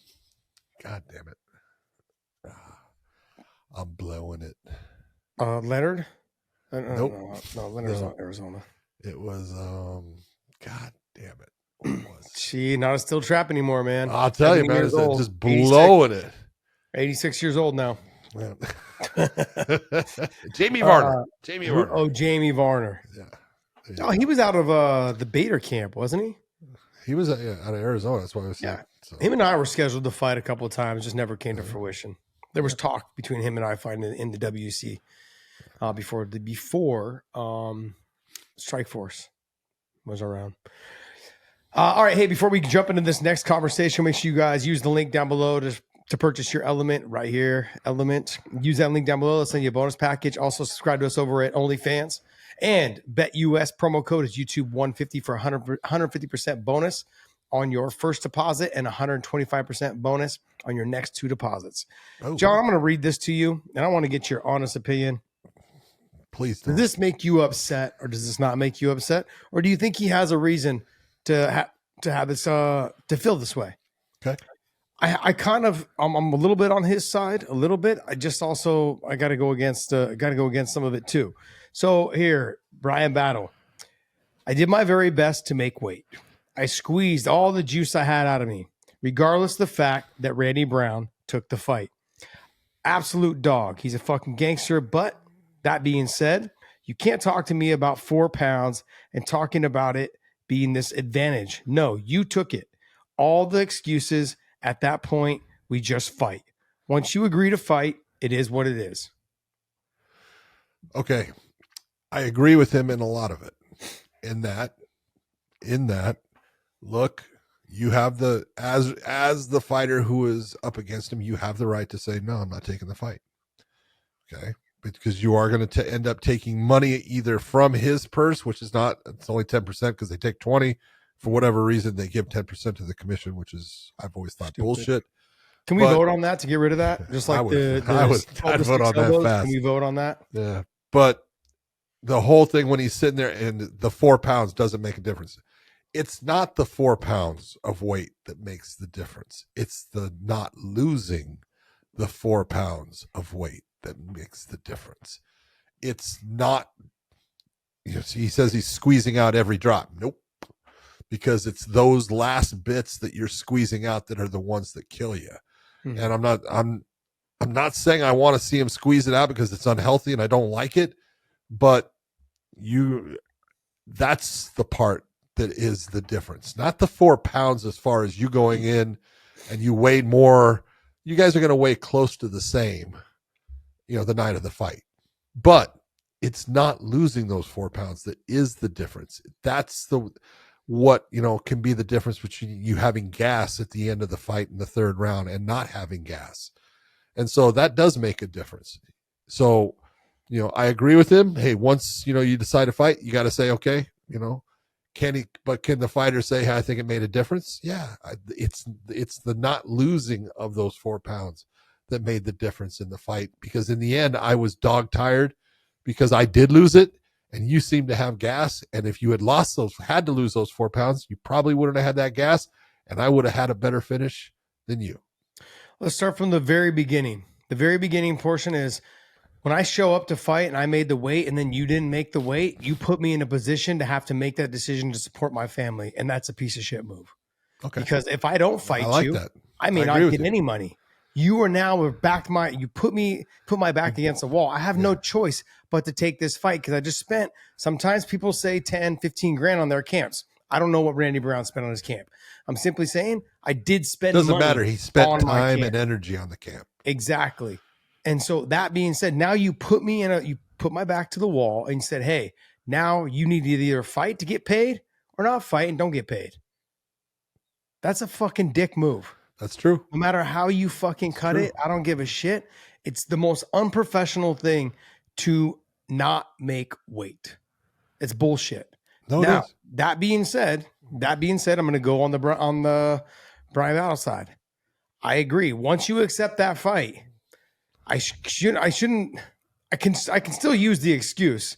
damn it. I'm blowing it. Leonard. Nope. No, Leonard's No. not Arizona. It was God damn it. What was it? She not a steel trap anymore, man. I'll tell you, 70 man, years it's old, just blowing it. 86 years old now. Yeah. Jamie Varner. Jamie Varner. Oh, Jamie Varner. Yeah. Oh, he was out of the Bader camp, wasn't he? He was out of Arizona. That's why I was saying. Yeah. So. Him and I were scheduled to fight a couple of times, just never came to fruition. There was talk between him and I fighting in the WC before Strike Force was around. All right, hey, before we jump into this next conversation, make sure you guys use the link down below to purchase your Element right here. Element. Use that link down below. Let's send you a bonus package. Also, subscribe to us over at OnlyFans. And BetUS promo code is YouTube150 for 150% bonus on your first deposit and 125% bonus on your next 2 deposits. Oh, John, I'm going to read this to you, and I want to get your honest opinion. please Does don't. this make you upset, or does this not make you upset? Or do you think he has a reason to have this to feel this way? Okay. I kind of I'm a little bit on his side, a little bit. I just also I got to go against some of it too. So here, Brian Battle. I did my very best to make weight. I squeezed all the juice I had out of me, regardless of the fact that Randy Brown took the fight. Absolute dog. He's a fucking gangster. But that being said, you can't talk to me about 4 pounds and talking about it being this advantage. No, you took it. All the excuses at that point, we just fight. Once you agree to fight, it is what it is. Okay. I agree with him in a lot of it. In that, look, you have as the fighter who is up against him, you have the right to say, no, I'm not taking the fight. Okay. Because you are going to end up taking money either from his purse, which is it's only 10% because they take 20 for whatever reason. They give 10% to the commission, which is, I've always thought, Stupid. bullshit. Can we vote on that to get rid of that? Just like I'd vote on that fast. Can we vote on that? Yeah. But the whole thing when he's sitting there and the 4 pounds doesn't make a difference. It's not the 4 pounds of weight that makes the difference. It's the not losing the 4 pounds of weight that makes the difference. It's not, he says he's squeezing out every drop. Nope. Because it's those last bits that you're squeezing out that are the ones that kill you. Mm-hmm. And I'm not saying I want to see him squeeze it out because it's unhealthy and I don't like it, but that's the part that is the difference. Not the 4 pounds as far as you going in and you weighed more. You guys are going to weigh close to the same, the night of the fight. But it's not losing those 4 pounds that is the difference. That's what can be the difference between you having gas at the end of the fight in the 3rd round and not having gas. And so that does make a difference. So, I agree with him. Hey, once, you decide to fight, you got to say, okay, can the fighter say, hey, I think it made a difference? Yeah. It's the not losing of those 4 pounds that made the difference in the fight, because in the end I was dog tired because I did lose it and you seem to have gas. And if you had had to lose those 4 pounds, you probably wouldn't have had that gas and I would have had a better finish than you. Let's start from the very beginning. The very beginning portion is when I show up to fight and I made the weight and then you didn't make the weight, you put me in a position to have to make that decision to support my family. And that's a piece of shit move. Okay. Because if I don't fight I may not get any money. You are now backed you put my back against the wall. I have no choice but to take this fight because I just spent, sometimes people say 10, 15 grand on their camps. I don't know what Randy Brown spent on his camp. I'm simply saying I did spend money. Doesn't matter. He spent time and energy on the camp. Exactly. And so that being said, now you put me you put my back to the wall and you said, hey, Now you need to either fight to get paid or not fight and don't get paid. That's a fucking dick move. That's true. No matter how you fucking cut it, I don't give a shit. It's the most unprofessional thing to not make weight. It's bullshit. No, Now, it is. that being said, I'm going to go on the Brian Battle side. I agree. Once you accept that fight, I can still use the excuse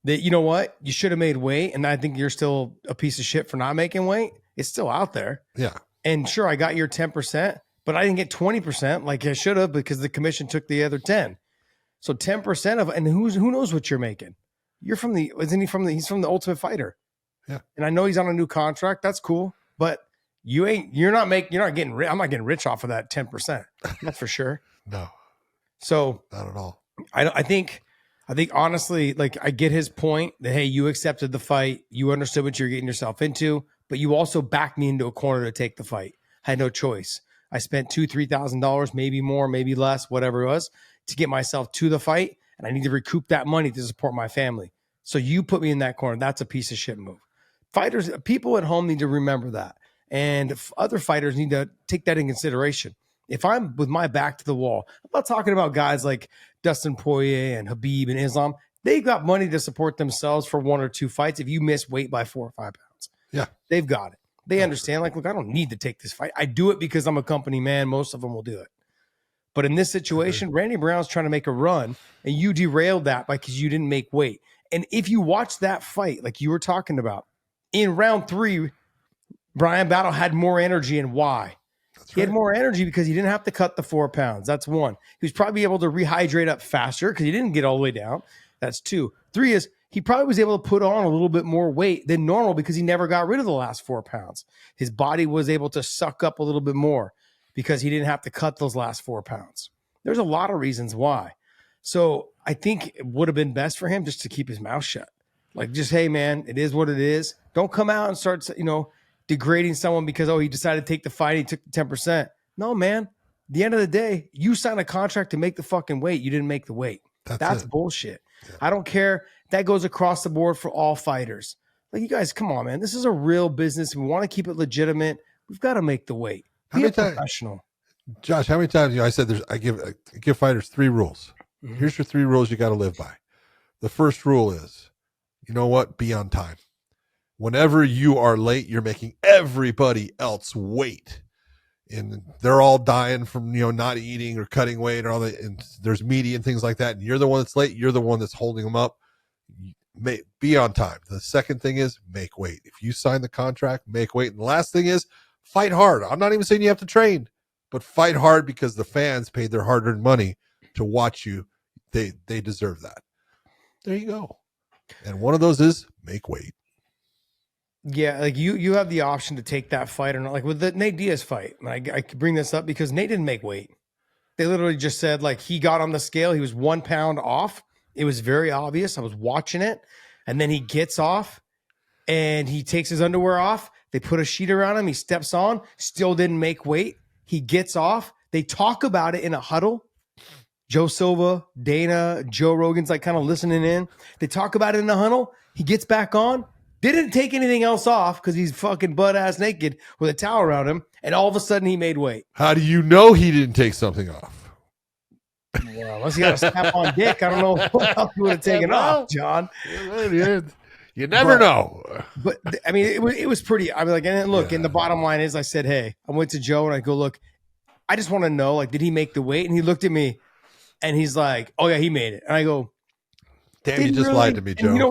that, you know what, you should have made weight, and I think you're still a piece of shit for not making weight. It's still out there. Yeah. And sure, I got your 10%, but I didn't get 20% like I should have because the commission took the other 10. So 10% of, and who knows what you're making? He's from the Ultimate Fighter. Yeah. And I know he's on a new contract. That's cool. But you're not getting rich. I'm not getting rich off of that 10%. That's for sure. No. So Not at all. I think honestly, like, I get his point that, hey, you accepted the fight. You understood what you're getting yourself into, but you also backed me into a corner to take the fight. I had no choice. I spent $2,000-$3,000, maybe more, maybe less, whatever it was, to get myself to the fight. And I need to recoup that money to support my family. So you put me in that corner. That's a piece of shit move. People at home need to remember that. And other fighters need to take that in consideration. If I'm with my back to the wall, I'm not talking about guys like Dustin Poirier and Habib and Islam. They've got money to support themselves for 1 or 2 fights if you miss weight by 4 or 5 pounds. Yeah. They've got it. They understand, like, look, I don't need to take this fight. I do it because I'm a company man. Most of them will do it. But in this situation, Randy Brown's trying to make a run, and you derailed that because you didn't make weight. And if you watch that fight, like you were talking about, in round 3, Brian Battle had more energy. And why? He had more energy because he didn't have to cut the 4 pounds. That's 1. He was probably able to rehydrate up faster because he didn't get all the way down. That's 2. 3 is he probably was able to put on a little bit more weight than normal because he never got rid of the last 4 pounds. His body was able to suck up a little bit more because he didn't have to cut those last 4 pounds. There's a lot of reasons why. So I think it would have been best for him just to keep his mouth shut. Like, just, hey, man, it is what it is. Don't come out and start, degrading someone because, he decided to take the fight. He took the 10%. No, man. At the end of the day, you signed a contract to make the fucking weight. You didn't make the weight. That's bullshit. Yeah. I don't care. That goes across the board for all fighters. Like, you guys, come on, man. This is a real business. We want to keep it legitimate. We've got to make the weight. Be a professional. Josh, how many times I said I give fighters 3 rules. Mm-hmm. Here's your 3 rules you got to live by. The first rule is, you know what? Be on time. Whenever you are late, you're making everybody else wait. And they're all dying from, not eating or cutting weight or all that. And there's media and things like that. And you're the one that's late. You're the one that's holding them up. Be on time. The second thing is make weight. If you sign the contract, make weight. And the last thing is fight hard. I'm not even saying you have to train, but fight hard because the fans paid their hard-earned money to watch you. They deserve that. There you go. And one of those is make weight. Yeah, like you have the option to take that fight or not. Like with the Nate Diaz fight, I could bring this up because Nate didn't make weight. They literally just said, like, he got on the scale. He was 1 pound off. It was very obvious. I was watching it. And then he gets off and he takes his underwear off. They put a sheet around him. He steps on, still didn't make weight. He gets off. They talk about it in a huddle. Joe Silva, Dana, Joe Rogan's like kind of listening in. They talk about it in the huddle. He gets back on. Didn't take anything else off because he's fucking butt-ass naked with a towel around him, and all of a sudden he made weight. How do you know he didn't take something off? Well, unless he got a snap-on dick, I don't know what else he would have taken off, John. You never know. But, I mean, it was pretty. I mean, like, and look, and the bottom line is I said, hey, I went to Joe, and I go, look, I just want to know, like, did he make the weight? And he looked at me, and he's like, oh, yeah, he made it. And I go, damn, you just lied to me, Joe. You know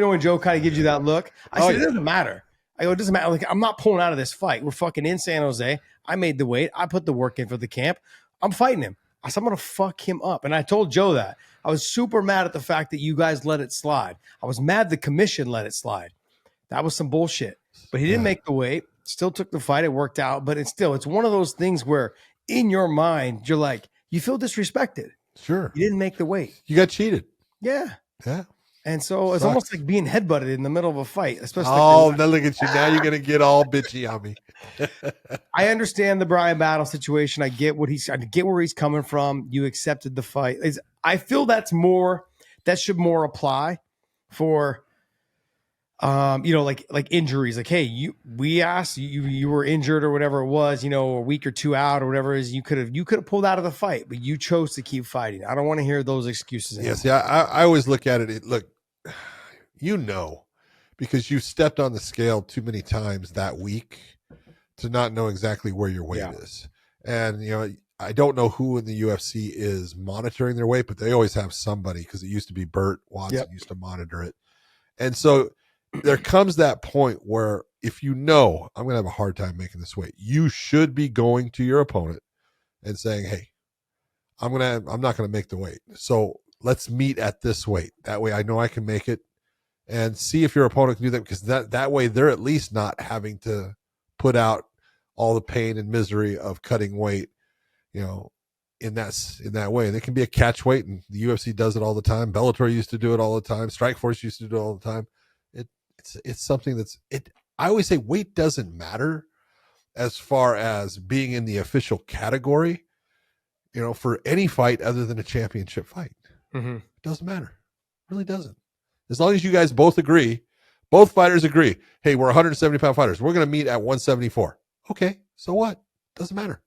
when Joe kind of gives you that look? I said, it doesn't matter. I go, it doesn't matter. Like, I'm not pulling out of this fight. We're fucking in San Jose. I made the weight. I put the work in for the camp. I'm fighting him. I said, I'm going to fuck him up. And I told Joe that. I was super mad at the fact that you guys let it slide. I was mad the commission let it slide. That was some bullshit. But he didn't make the weight. Still took the fight. It worked out. But it's one of those things where in your mind, you're like, you feel disrespected. Sure. You didn't make the weight. You got cheated. Yeah. Yeah. And so it's almost like being headbutted in the middle of a fight. Especially now look at you. Now you're going to get all bitchy on me. I understand the Brian Battle situation. I get where he's coming from. You accepted the fight. I feel that should more apply for like injuries. Like, hey, we asked you were injured or whatever it was, a week or two out or whatever it is. You could have pulled out of the fight, but you chose to keep fighting. I don't want to hear those excuses anymore. Yes, yeah. I always look at it. Look, because you stepped on the scale too many times that week to not know exactly where your weight is. And I don't know who in the UFC is monitoring their weight, but they always have somebody, because it used to be Burt Watson used to monitor it. And so there comes that point where if I'm going to have a hard time making this weight, you should be going to your opponent and saying, hey, I'm not going to make the weight. So let's meet at this weight. That way I know I can make it, and see if your opponent can do that, because that way they're at least not having to put out all the pain and misery of cutting weight, in that way. And it can be a catch weight, and the UFC does it all the time. Bellator used to do it all the time. Strikeforce used to do it all the time. It's something I always say weight doesn't matter as far as being in the official category, for any fight other than a championship fight. Mm-hmm. It doesn't matter. It really doesn't. As long as you guys both fighters agree, hey, we're 170-pound fighters. We're going to meet at 174. Okay, so what? Doesn't matter.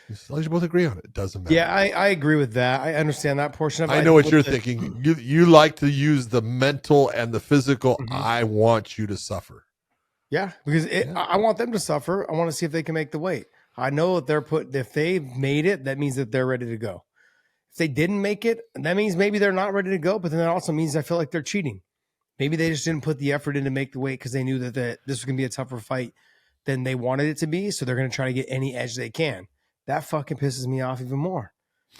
As long as you both agree on it, it doesn't matter. Yeah, I agree with that. I understand that portion of it. I know what you're thinking. You like to use the mental and the physical. Mm-hmm. I want you to suffer. Yeah, because I want them to suffer. I want to see if they can make the weight. I know that if they've made it, that means that they're ready to go. If they didn't make it, that means maybe they're not ready to go, but then that also means I feel like they're cheating. Maybe they just didn't put the effort in to make the weight because they knew that this was going to be a tougher fight than they wanted it to be, so they're going to try to get any edge they can. That fucking pisses me off even more.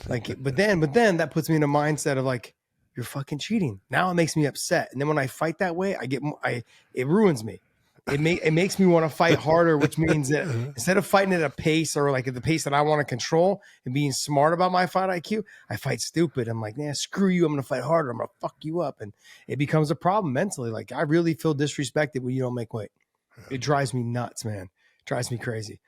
But then that puts me in a mindset of like, you're fucking cheating. Now it makes me upset, and then when I fight that way, it ruins me. It makes me want to fight harder, which means that instead of fighting at a pace or like at the pace that I want to control and being smart about my fight IQ, I fight stupid. I'm like, nah, screw you. I'm going to fight harder. I'm going to fuck you up. And it becomes a problem mentally. Like, I really feel disrespected when you don't make weight. It drives me nuts, man. It drives me crazy.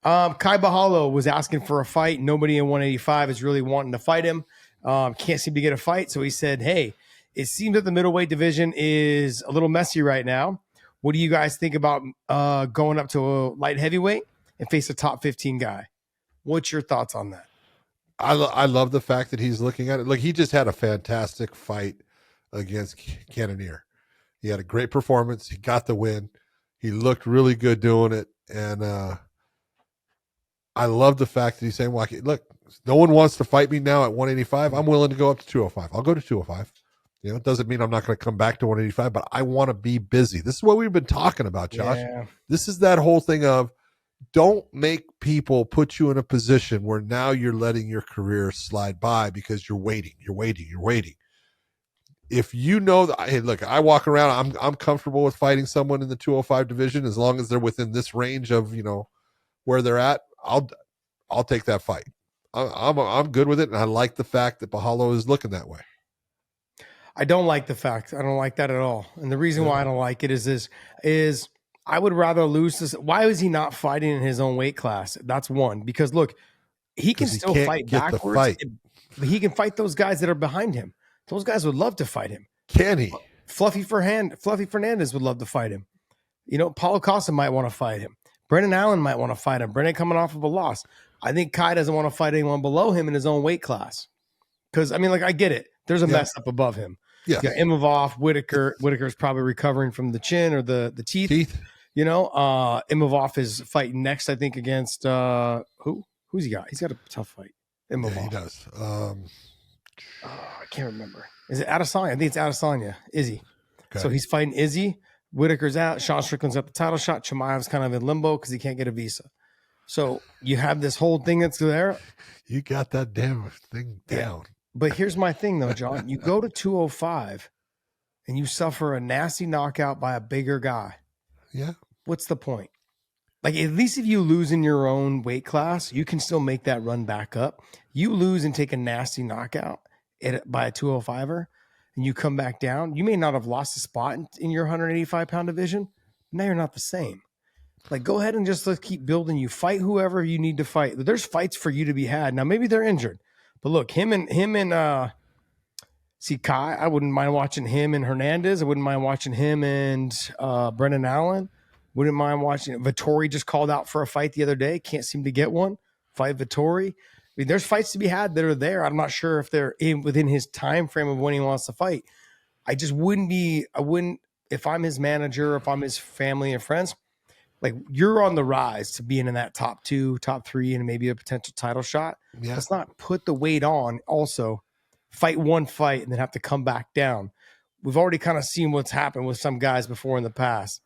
Kai Bahalo was asking for a fight. Nobody in 185 is really wanting to fight him. Can't seem to get a fight. So he said, hey, it seems that the middleweight division is a little messy right now. What do you guys think about going up to a light heavyweight and face a top 15 guy? What's your thoughts on that? I love the fact that he's looking at it. Like, he just had a fantastic fight against Cannonier. He had a great performance. He got the win. He looked really good doing it. And I love the fact that he's saying, well, look, no one wants to fight me now at 185. I'm willing to go up to 205. I'll go to 205. It doesn't mean I'm not going to come back to 185, but I want to be busy. This is what we've been talking about, Josh. Yeah. This is that whole thing of, don't make people put you in a position where now you're letting your career slide by because you're waiting. If you know that, hey, look, I walk around, I'm comfortable with fighting someone in the 205 division as long as they're within this range of, where they're at. I'll take that fight. I'm good with it, and I like the fact that Bahalo is looking that way. I don't like the fact. I don't like that at all. And the reason why I don't like it is I would rather lose this. Why is he not fighting in his own weight class? That's one. Because look, he can still fight backwards. But he can fight those guys that are behind him. Those guys would love to fight him. Can he? Fluffy Fernandez would love to fight him. Paulo Costa might want to fight him. Brendan Allen might want to fight him. Brendan coming off of a loss. I think Kai doesn't want to fight anyone below him in his own weight class. Because, I get it. There's a mess up above him. Yeah. You got Imavov, Whitaker. Whitaker's probably recovering from the chin or the teeth. Imavov is fighting next, I think, against who's he got? He's got a tough fight. Imavov. Yeah, he does. I can't remember. Is it Adesanya? I think it's Adesanya. Izzy. Okay. So he's fighting Izzy. Whitaker's out. Sean Strickland's got the title shot. Chimaev's kind of in limbo because he can't get a visa. So you have this whole thing that's there. You got that damn thing down. Yeah. But here's my thing, though, John. You go to 205 and you suffer a nasty knockout by a bigger guy. Yeah. What's the point? Like, at least if you lose in your own weight class, you can still make that run back up. You lose and take a nasty knockout by a 205er and you come back down. You may not have lost a spot in your 185-pound division. Now you're not the same. Like, go ahead and let's keep building. You fight whoever you need to fight. There's fights for you to be had. Now, maybe they're injured. But look, him and See, Kai, I wouldn't mind watching him and Hernandez. I wouldn't mind watching him and Brendan Allen. Wouldn't mind watching Vettori just called out for a fight the other day. Can't seem to get one. Fight Vettori. I mean, there's fights to be had that are there. I'm not sure if they're within his time frame of when he wants to fight. I wouldn't, if I'm his manager, if I'm his family and friends, like you're on the rise to being in that top 2, top 3, and maybe a potential title shot. Yeah. Let's not put the weight on also. Fight one fight and then have to come back down. We've already kind of seen what's happened with some guys before in the past.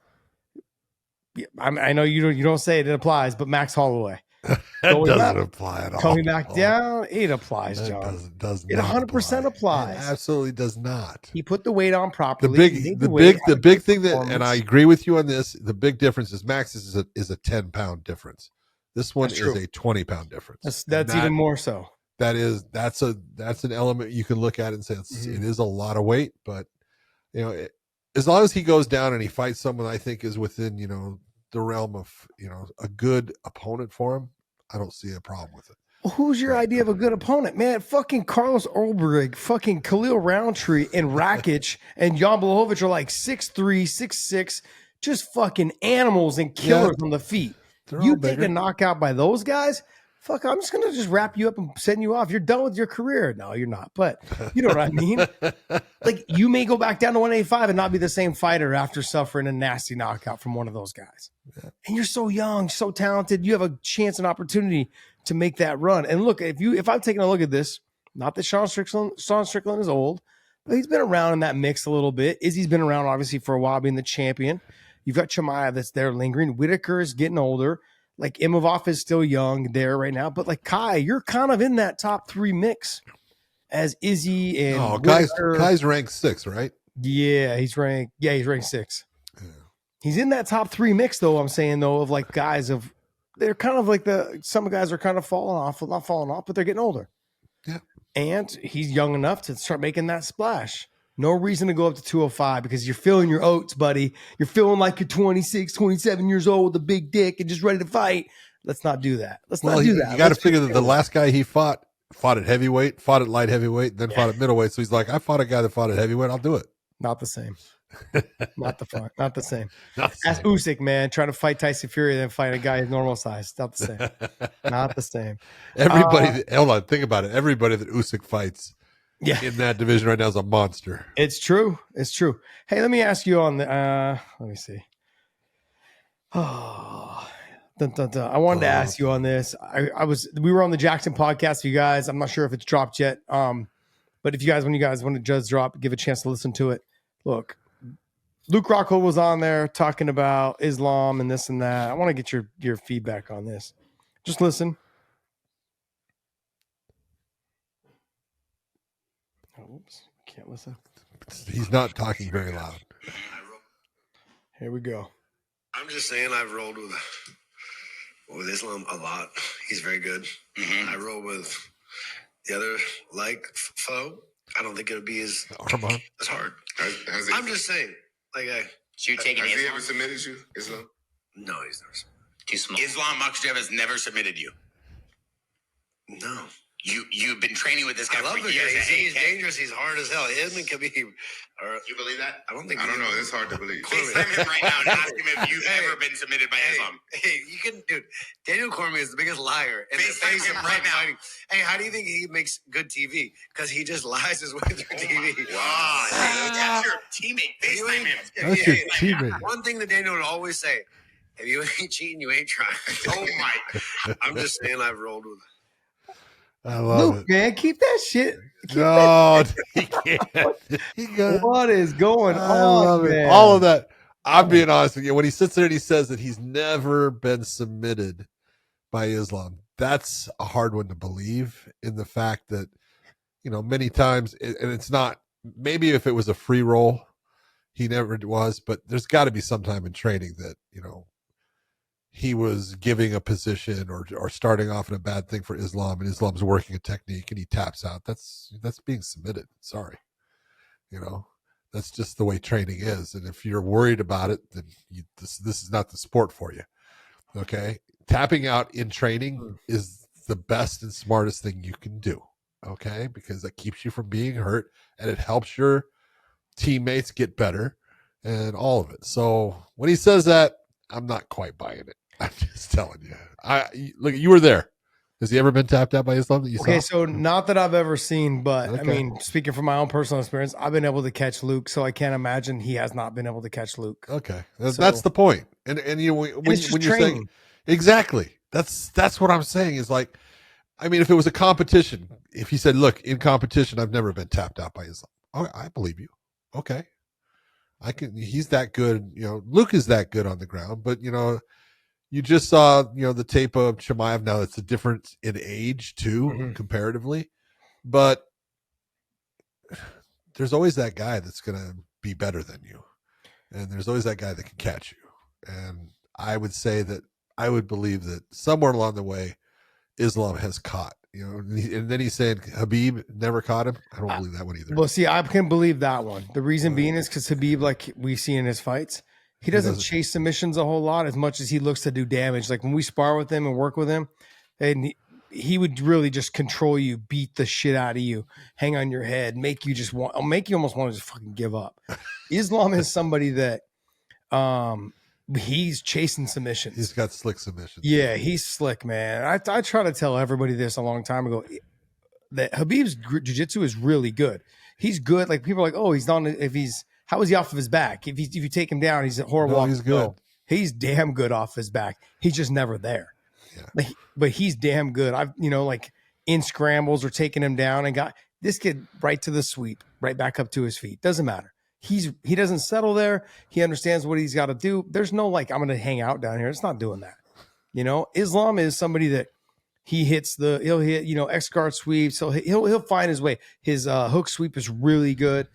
I know you don't say it applies, but Max Holloway. That doesn't apply at all. Coming back down, it applies, That John. does It not 100% applies. It absolutely does not. He put the weight on The properly. big thing that, and I agree with you on this, the big difference is Max is a 10-pound difference. This one is a 20-pound difference. That's even more so. That's an element you can look at and say it is a lot of weight, but as long as he goes down and he fights someone I think is within the realm of a good opponent for him, I don't see a problem with it. Well, who's your idea of a good opponent, man? Fucking Carlos Ulberg, fucking Khalil Roundtree, and Rakic and Jan Blachowicz are like 6'3", 6'6", just fucking animals and killers on the feet. You take a knockout by those guys, fuck, I'm just gonna just wrap you up and send you off. You're done with your career. No, you're not. But you know what I mean? Like you may go back down to 185 and not be the same fighter after suffering a nasty knockout from one of those guys. Yeah. And you're so young, so talented. You have a chance and opportunity to make that run. And look, if I'm taking a look at this, not that Sean Strickland is old, but he's been around in that mix a little bit. Izzy's been around obviously for a while, being the champion. You've got Chimaev that's there lingering. Whitaker is getting older. Like Imavov is still young there right now, but like Kai, you're kind of in that top 3 mix as Izzy and Kai's ranked 6, right? Yeah, he's ranked 6. Yeah. He's in that top 3 mix though. I'm saying though, of like guys they're kind of like some guys are kind of falling off, not falling off, but they're getting older. Yeah. And he's young enough to start making that splash. No reason to go up to 205 because you're feeling your oats, buddy. You're feeling like you're 26, 27 years old with a big dick and just ready to fight. Let's not do that. Let's not do that. You got to figure that the last guy he fought at heavyweight, fought at light heavyweight, then fought at middleweight. So he's like, I fought a guy that fought at heavyweight. I'll do it. Not the same. Not the same. Ask Usyk, man, trying to fight Tyson Fury, then fight a guy his normal size. Not the same. Not the same. Hold on, think about it. Everybody that Usyk fights in that division right now is a monster. It's true. Hey, let me ask you on the let me see. Oh, I wanted to ask you on this. We were on the Jackson podcast, you guys. I'm not sure if it's dropped yet. But if when you guys want to just drop, give a chance to listen to it. Look, Luke Rockhold was on there talking about Islam and this and that. I want to get your feedback on this. Just listen. Oops, can't listen. He's not talking very loud. Here we go. I'm just saying I've rolled with Islam a lot. He's very good. Mm-hmm. I roll with the other foe. I don't think it'll be as hard. I'm just saying. So you're taking Islam? Has he ever submitted you, Islam? No, he's never. Too small. Islam Makhachev has never submitted you. No. You've been training with this guy for years. He's dangerous. He's hard as hell. Him and Khabib. You believe that? I don't think. I don't know. It's hard to believe. FaceTime him right now and ask him if you've ever been submitted by Islam. Hey, you can, dude. Daniel Cormier is the biggest liar. FaceTime him right now. Fighting. Hey, how do you think he makes good TV? Because he just lies his way through TV. Wow, that's your teammate. FaceTime him. That's your teammate. One thing that Daniel would always say: if you ain't cheating, you ain't trying. Oh my! I'm just saying, I've rolled with. I love it, man. Keep that shit. He can't. What is going on? Love it. All of that. I'm being honest with you. When he sits there and he says that he's never been submitted by Islam, that's a hard one to believe. In the fact that many times, and it's not. Maybe if it was a free roll, he never was. But there's got to be some time in training that he was giving a position or starting off in a bad thing for Islam, and Islam's working a technique and he taps out. That's being submitted. Sorry. That's just the way training is. And if you're worried about it, then this is not the sport for you. Okay. Tapping out in training is the best and smartest thing you can do. okay? Because that keeps you from being hurt and it helps your teammates get better and all of it. So when he says that, I'm not quite buying it. I'm just telling you. Look, you were there. Has he ever been tapped out by Islam that you Okay, saw? so not that I've ever seen, but I Okay. mean, speaking from my own personal experience, I've been able to catch Luke, so I can't imagine he has not been able to catch Luke. Okay, So- that's the point. And you when it's just when you're training. saying exactly, that's what I'm saying is like, I mean, if it was a competition, if he said, "Look, in competition, I've never been tapped out by Islam," oh, I believe you. Okay, I can. He's that good. You know, Luke is that good on the ground, but you know, you just saw the tape of Chimaev. Now it's a difference in age too, Mhm. comparatively, but there's always that guy that's going to be better than you. And there's always that guy that can catch you. And I would say that I would believe that somewhere along the way, Islam has caught, and then he's saying Habib never caught him. I don't believe that one either. Well, see, I can believe that one. The reason being is because Habib, like we see in his fights, he doesn't chase submissions a whole lot as much as he looks to do damage. Like when we spar with him and work with him, and he would really just control you, beat the shit out of you, hang on your head, make you almost want to just fucking give up. Islam is somebody that he's chasing submissions. He's got slick submissions. Yeah, he's slick, man. I try to tell everybody this a long time ago that Habib's jiu-jitsu is really good. He's good. Like people are like, oh, how is he off of his back? If you take him down, he's horrible. No, he's good. No, he's damn good off his back. He's just never there. Yeah. But he's damn good. I've like in scrambles or taking him down and got this kid right to the sweep, right back up to his feet. Doesn't matter. He doesn't settle there. He understands what he's got to do. There's no like I'm going to hang out down here. It's not doing that. Islam is somebody that he'll hit X guard sweeps. So he'll find his way. His hook sweep is really good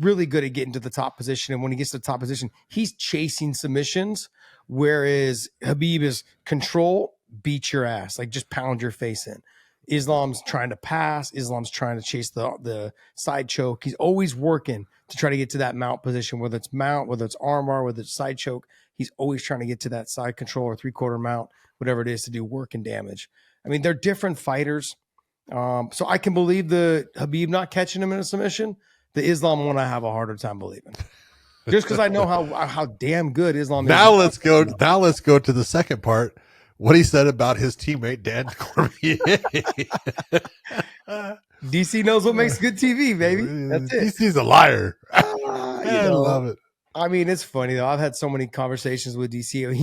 at getting to the top position. And when he gets to the top position, he's chasing submissions. Whereas Habib is control, beat your ass, like just pound your face in. Islam's trying to pass. Islam's trying to chase the side choke. He's always working to try to get to that mount position, whether it's mount, whether it's armbar, whether it's side choke. He's always trying to get to that side control or 3/4 mount, whatever it is to do work and damage. I mean, they're different fighters. So I can believe the Habib not catching him in a submission. The Islam one I have a harder time believing. Just because I know how damn good Islam is. Now let's go to the second part. What he said about his teammate Dan Cormier. DC knows what makes good TV, baby. That's it. DC's a liar. I love it. I mean, it's funny though. I've had so many conversations with DC.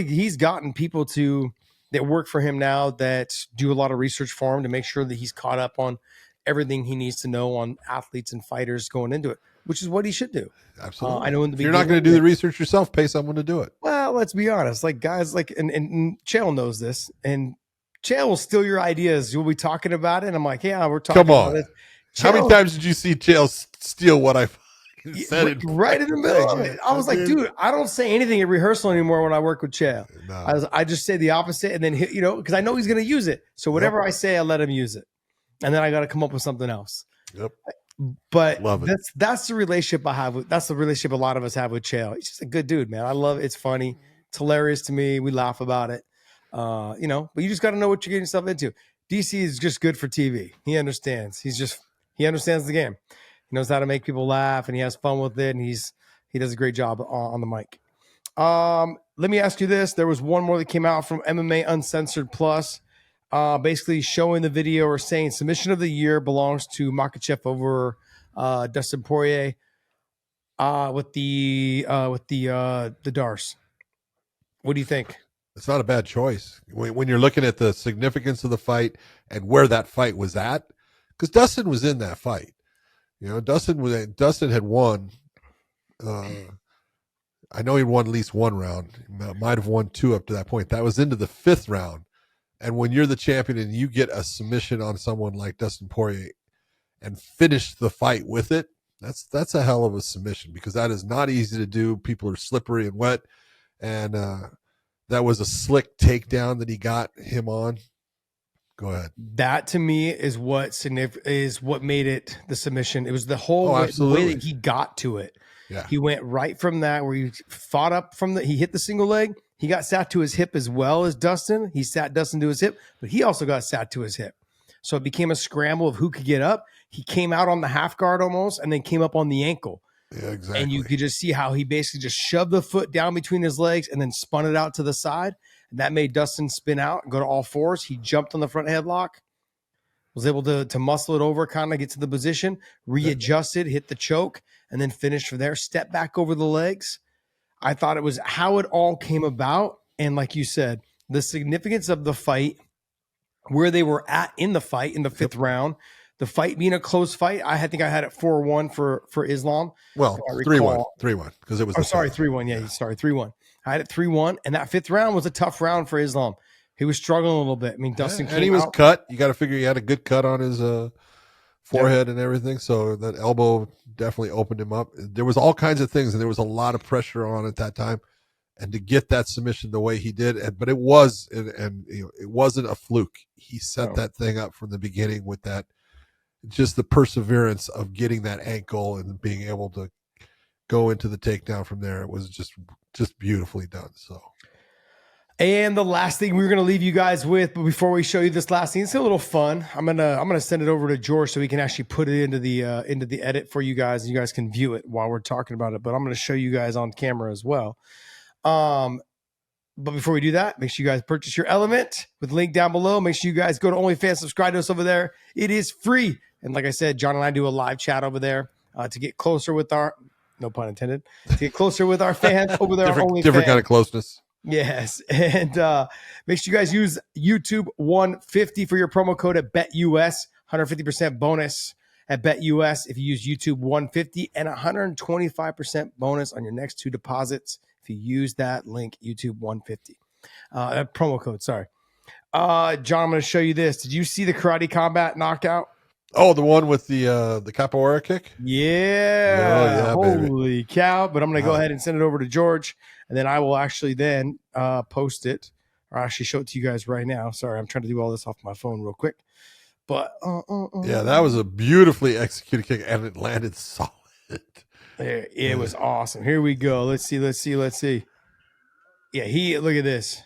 He's gotten people that work for him now that do a lot of research for him to make sure that he's caught up on everything he needs to know on athletes and fighters going into it, which is what he should do. Absolutely. I know in the if you're not going to do the research yourself, pay someone to do it. Well, let's be honest. Like guys, like and Chael knows this, and Chael will steal your ideas. You'll be talking about it, and I'm like, yeah, we're talking. Come on. About it. How many times did you see Chael steal what I said? Right in the middle of it. I was like, dude, I don't say anything at rehearsal anymore when I work with Chael. No. I just say the opposite, and then because I know he's going to use it. So whatever I say, I let him use it, and then I got to come up with something else. Yep. But that's the relationship I have. That's the relationship a lot of us have with Chael. He's just a good dude, man. I love it. It's funny. It's hilarious to me. We laugh about it. But you just got to know what you're getting yourself into. DC is just good for TV. He understands. He understands the game. He knows how to make people laugh, and he has fun with it. And he does a great job on the mic. Let me ask you this. There was one more that came out from MMA Uncensored Plus. Basically showing the video or saying submission of the year belongs to Makhachev over Dustin Poirier with the Darce. What do you think? It's not a bad choice when you're looking at the significance of the fight and where that fight was at, because Dustin was in that fight. Dustin had won. I know he won at least one round. He might have won two up to that point. That was into the fifth round. And when you're the champion and you get a submission on someone like Dustin Poirier and finish the fight with it, that's a hell of a submission, because that is not easy to do. People are slippery and wet. And that was a slick takedown that he got him on. Go ahead. That to me is what made it the submission. It was the whole way that he got to it. Yeah. He went right from that where he fought up he hit the single leg. He got sat to his hip as well as Dustin. He sat Dustin to his hip, but he also got sat to his hip. So it became a scramble of who could get up. He came out on the half guard almost and then came up on the ankle. Yeah, exactly. And you could just see how he basically just shoved the foot down between his legs and then spun it out to the side. And that made Dustin spin out and go to all fours. He jumped on the front headlock, was able to muscle it over, kind of get to the position, readjusted, hit the choke, and then finished from there. Step back over the legs. I thought it was how it all came about. And like you said, the significance of the fight, where they were at in the fight in the fifth round, the fight being a close fight. I think I had it 4-1 for Islam. Well, 3-1 because it was. Oh, sorry, 3-1. Yeah, sorry, 3-1. I had it 3-1, and that fifth round was a tough round for Islam. He was struggling a little bit. I mean, Dustin came and he was out. cut. You got to figure he had a good cut on his forehead and everything. So that elbow definitely opened him up. There was all kinds of things, and there was a lot of pressure on at that time. And to get that submission the way he did, but it was, and it wasn't a fluke. He set that thing up from the beginning with that, just the perseverance of getting that ankle and being able to go into the takedown from there. It was just beautifully done. So. And the last thing we're gonna leave you guys with, but before we show you this last thing, it's a little fun. I'm gonna send it over to George so we can actually put it into the edit for you guys, and you guys can view it while we're talking about it. But I'm gonna show you guys on camera as well. But before we do that, make sure you guys purchase your element with the link down below. Make sure you guys go to OnlyFans, subscribe to us over there. It is free. And like I said, John and I do a live chat over there to get closer with our, no pun intended, to get closer with our fans over there. different kind of closeness. Yes. And make sure you guys use YouTube 150 for your promo code at BetUS, 150% bonus at BetUS if you use YouTube 150 and 125% bonus on your next 2 deposits if you use that link, YouTube 150. Promo code, sorry. John, I'm going to show you this. Did you see the Karate Combat knockout? Oh, the one with the capoeira kick? Yeah. Holy cow. But I'm going to go ahead and send it over to George, and then I will actually then post it, or actually show it to you guys right now. Sorry, I'm trying to do all this off my phone real quick. But yeah, that was a beautifully executed kick, and it landed solid. It was awesome. Here we go. Let's see. Yeah, look at this.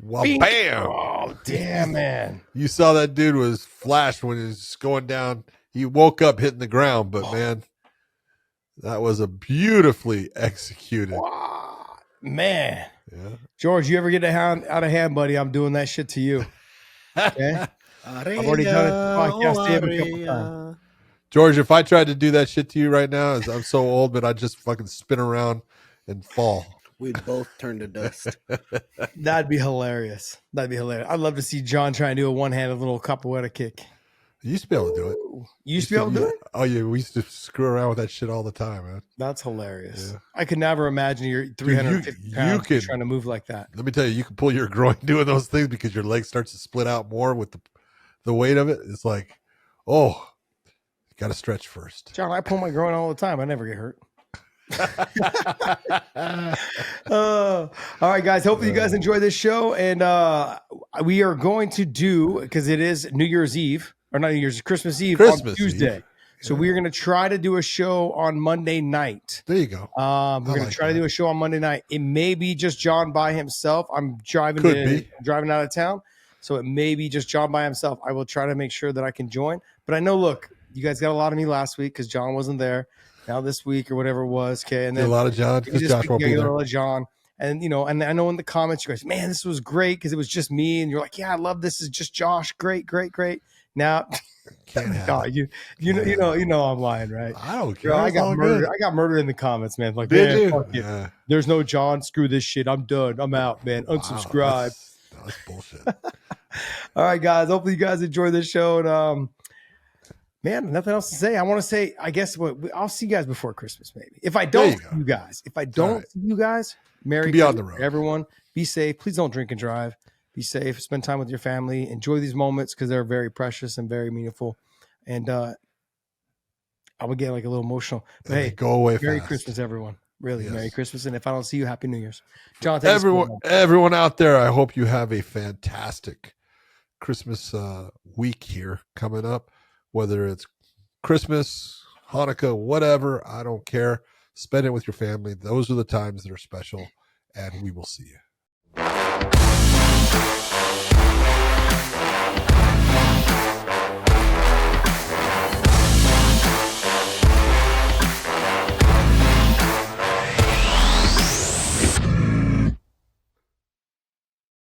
Well, bam! Oh, damn, man. You saw that dude was flashed when he was going down. He woke up hitting the ground, but man, that was a beautifully executed. Wow. Man. Yeah. George, you ever get out of hand, buddy, I'm doing that shit to you. Okay? I've already done it podcast a couple times. George, if I tried to do that shit to you right now, I'm so old, but I'd just fucking spin around and fall. We'd both turn to dust. That'd be hilarious. I'd love to see John try and do a one-handed little capoeira kick. You used to be able to do it. You used to be able to do it? Oh, yeah. We used to screw around with that shit all the time, man. That's hilarious. Yeah. I could never imagine you're 350 pounds trying to move like that. Let me tell you can pull your groin doing those things because your leg starts to split out more with the weight of it. It's like, you got to stretch first. John, I pull my groin all the time. I never get hurt. All right, guys. Hopefully you guys enjoy this show. And we are going to do, because it is New Year's Eve, or not New Year's, Christmas Eve on Tuesday. So we're going to try to do a show on Monday night. There you go. We're going to try to do a show on Monday night. It may be just John by himself. I'm driving out of town. So it may be just John by himself. I will try to make sure that I can join. But I know, look, you guys got a lot of me last week because John wasn't there. Now this week or whatever it was. Okay. And then a lot of John because Josh won't be there. A lot of John. And, and I know in the comments, you guys, man, this was great because it was just me. And you're like, yeah, I love this. It's just Josh. Great. Now, you know I'm lying, right? I don't care. I got murdered in the comments, man. Like, did you? Fuck yeah. There's no John. Screw this shit. I'm done. I'm out, man. Unsubscribe. That's bullshit. All right, guys. Hopefully you guys enjoy this show. And man, nothing else to say. I want to say, I guess I'll see you guys before Christmas, maybe. If I don't see you guys, Merry Christmas, on the road. Everyone. Be safe. Please don't drink and drive. Be safe. Spend time with your family. Enjoy these moments because they're very precious and very meaningful. And I would get like a little emotional. But hey, go away. Merry fast. Christmas, everyone. Really, yes. Merry Christmas. And if I don't see you, Happy New Year's. John, everyone out there, I hope you have a fantastic Christmas week here coming up. Whether it's Christmas, Hanukkah, whatever, I don't care. Spend it with your family. Those are the times that are special, and we will see you.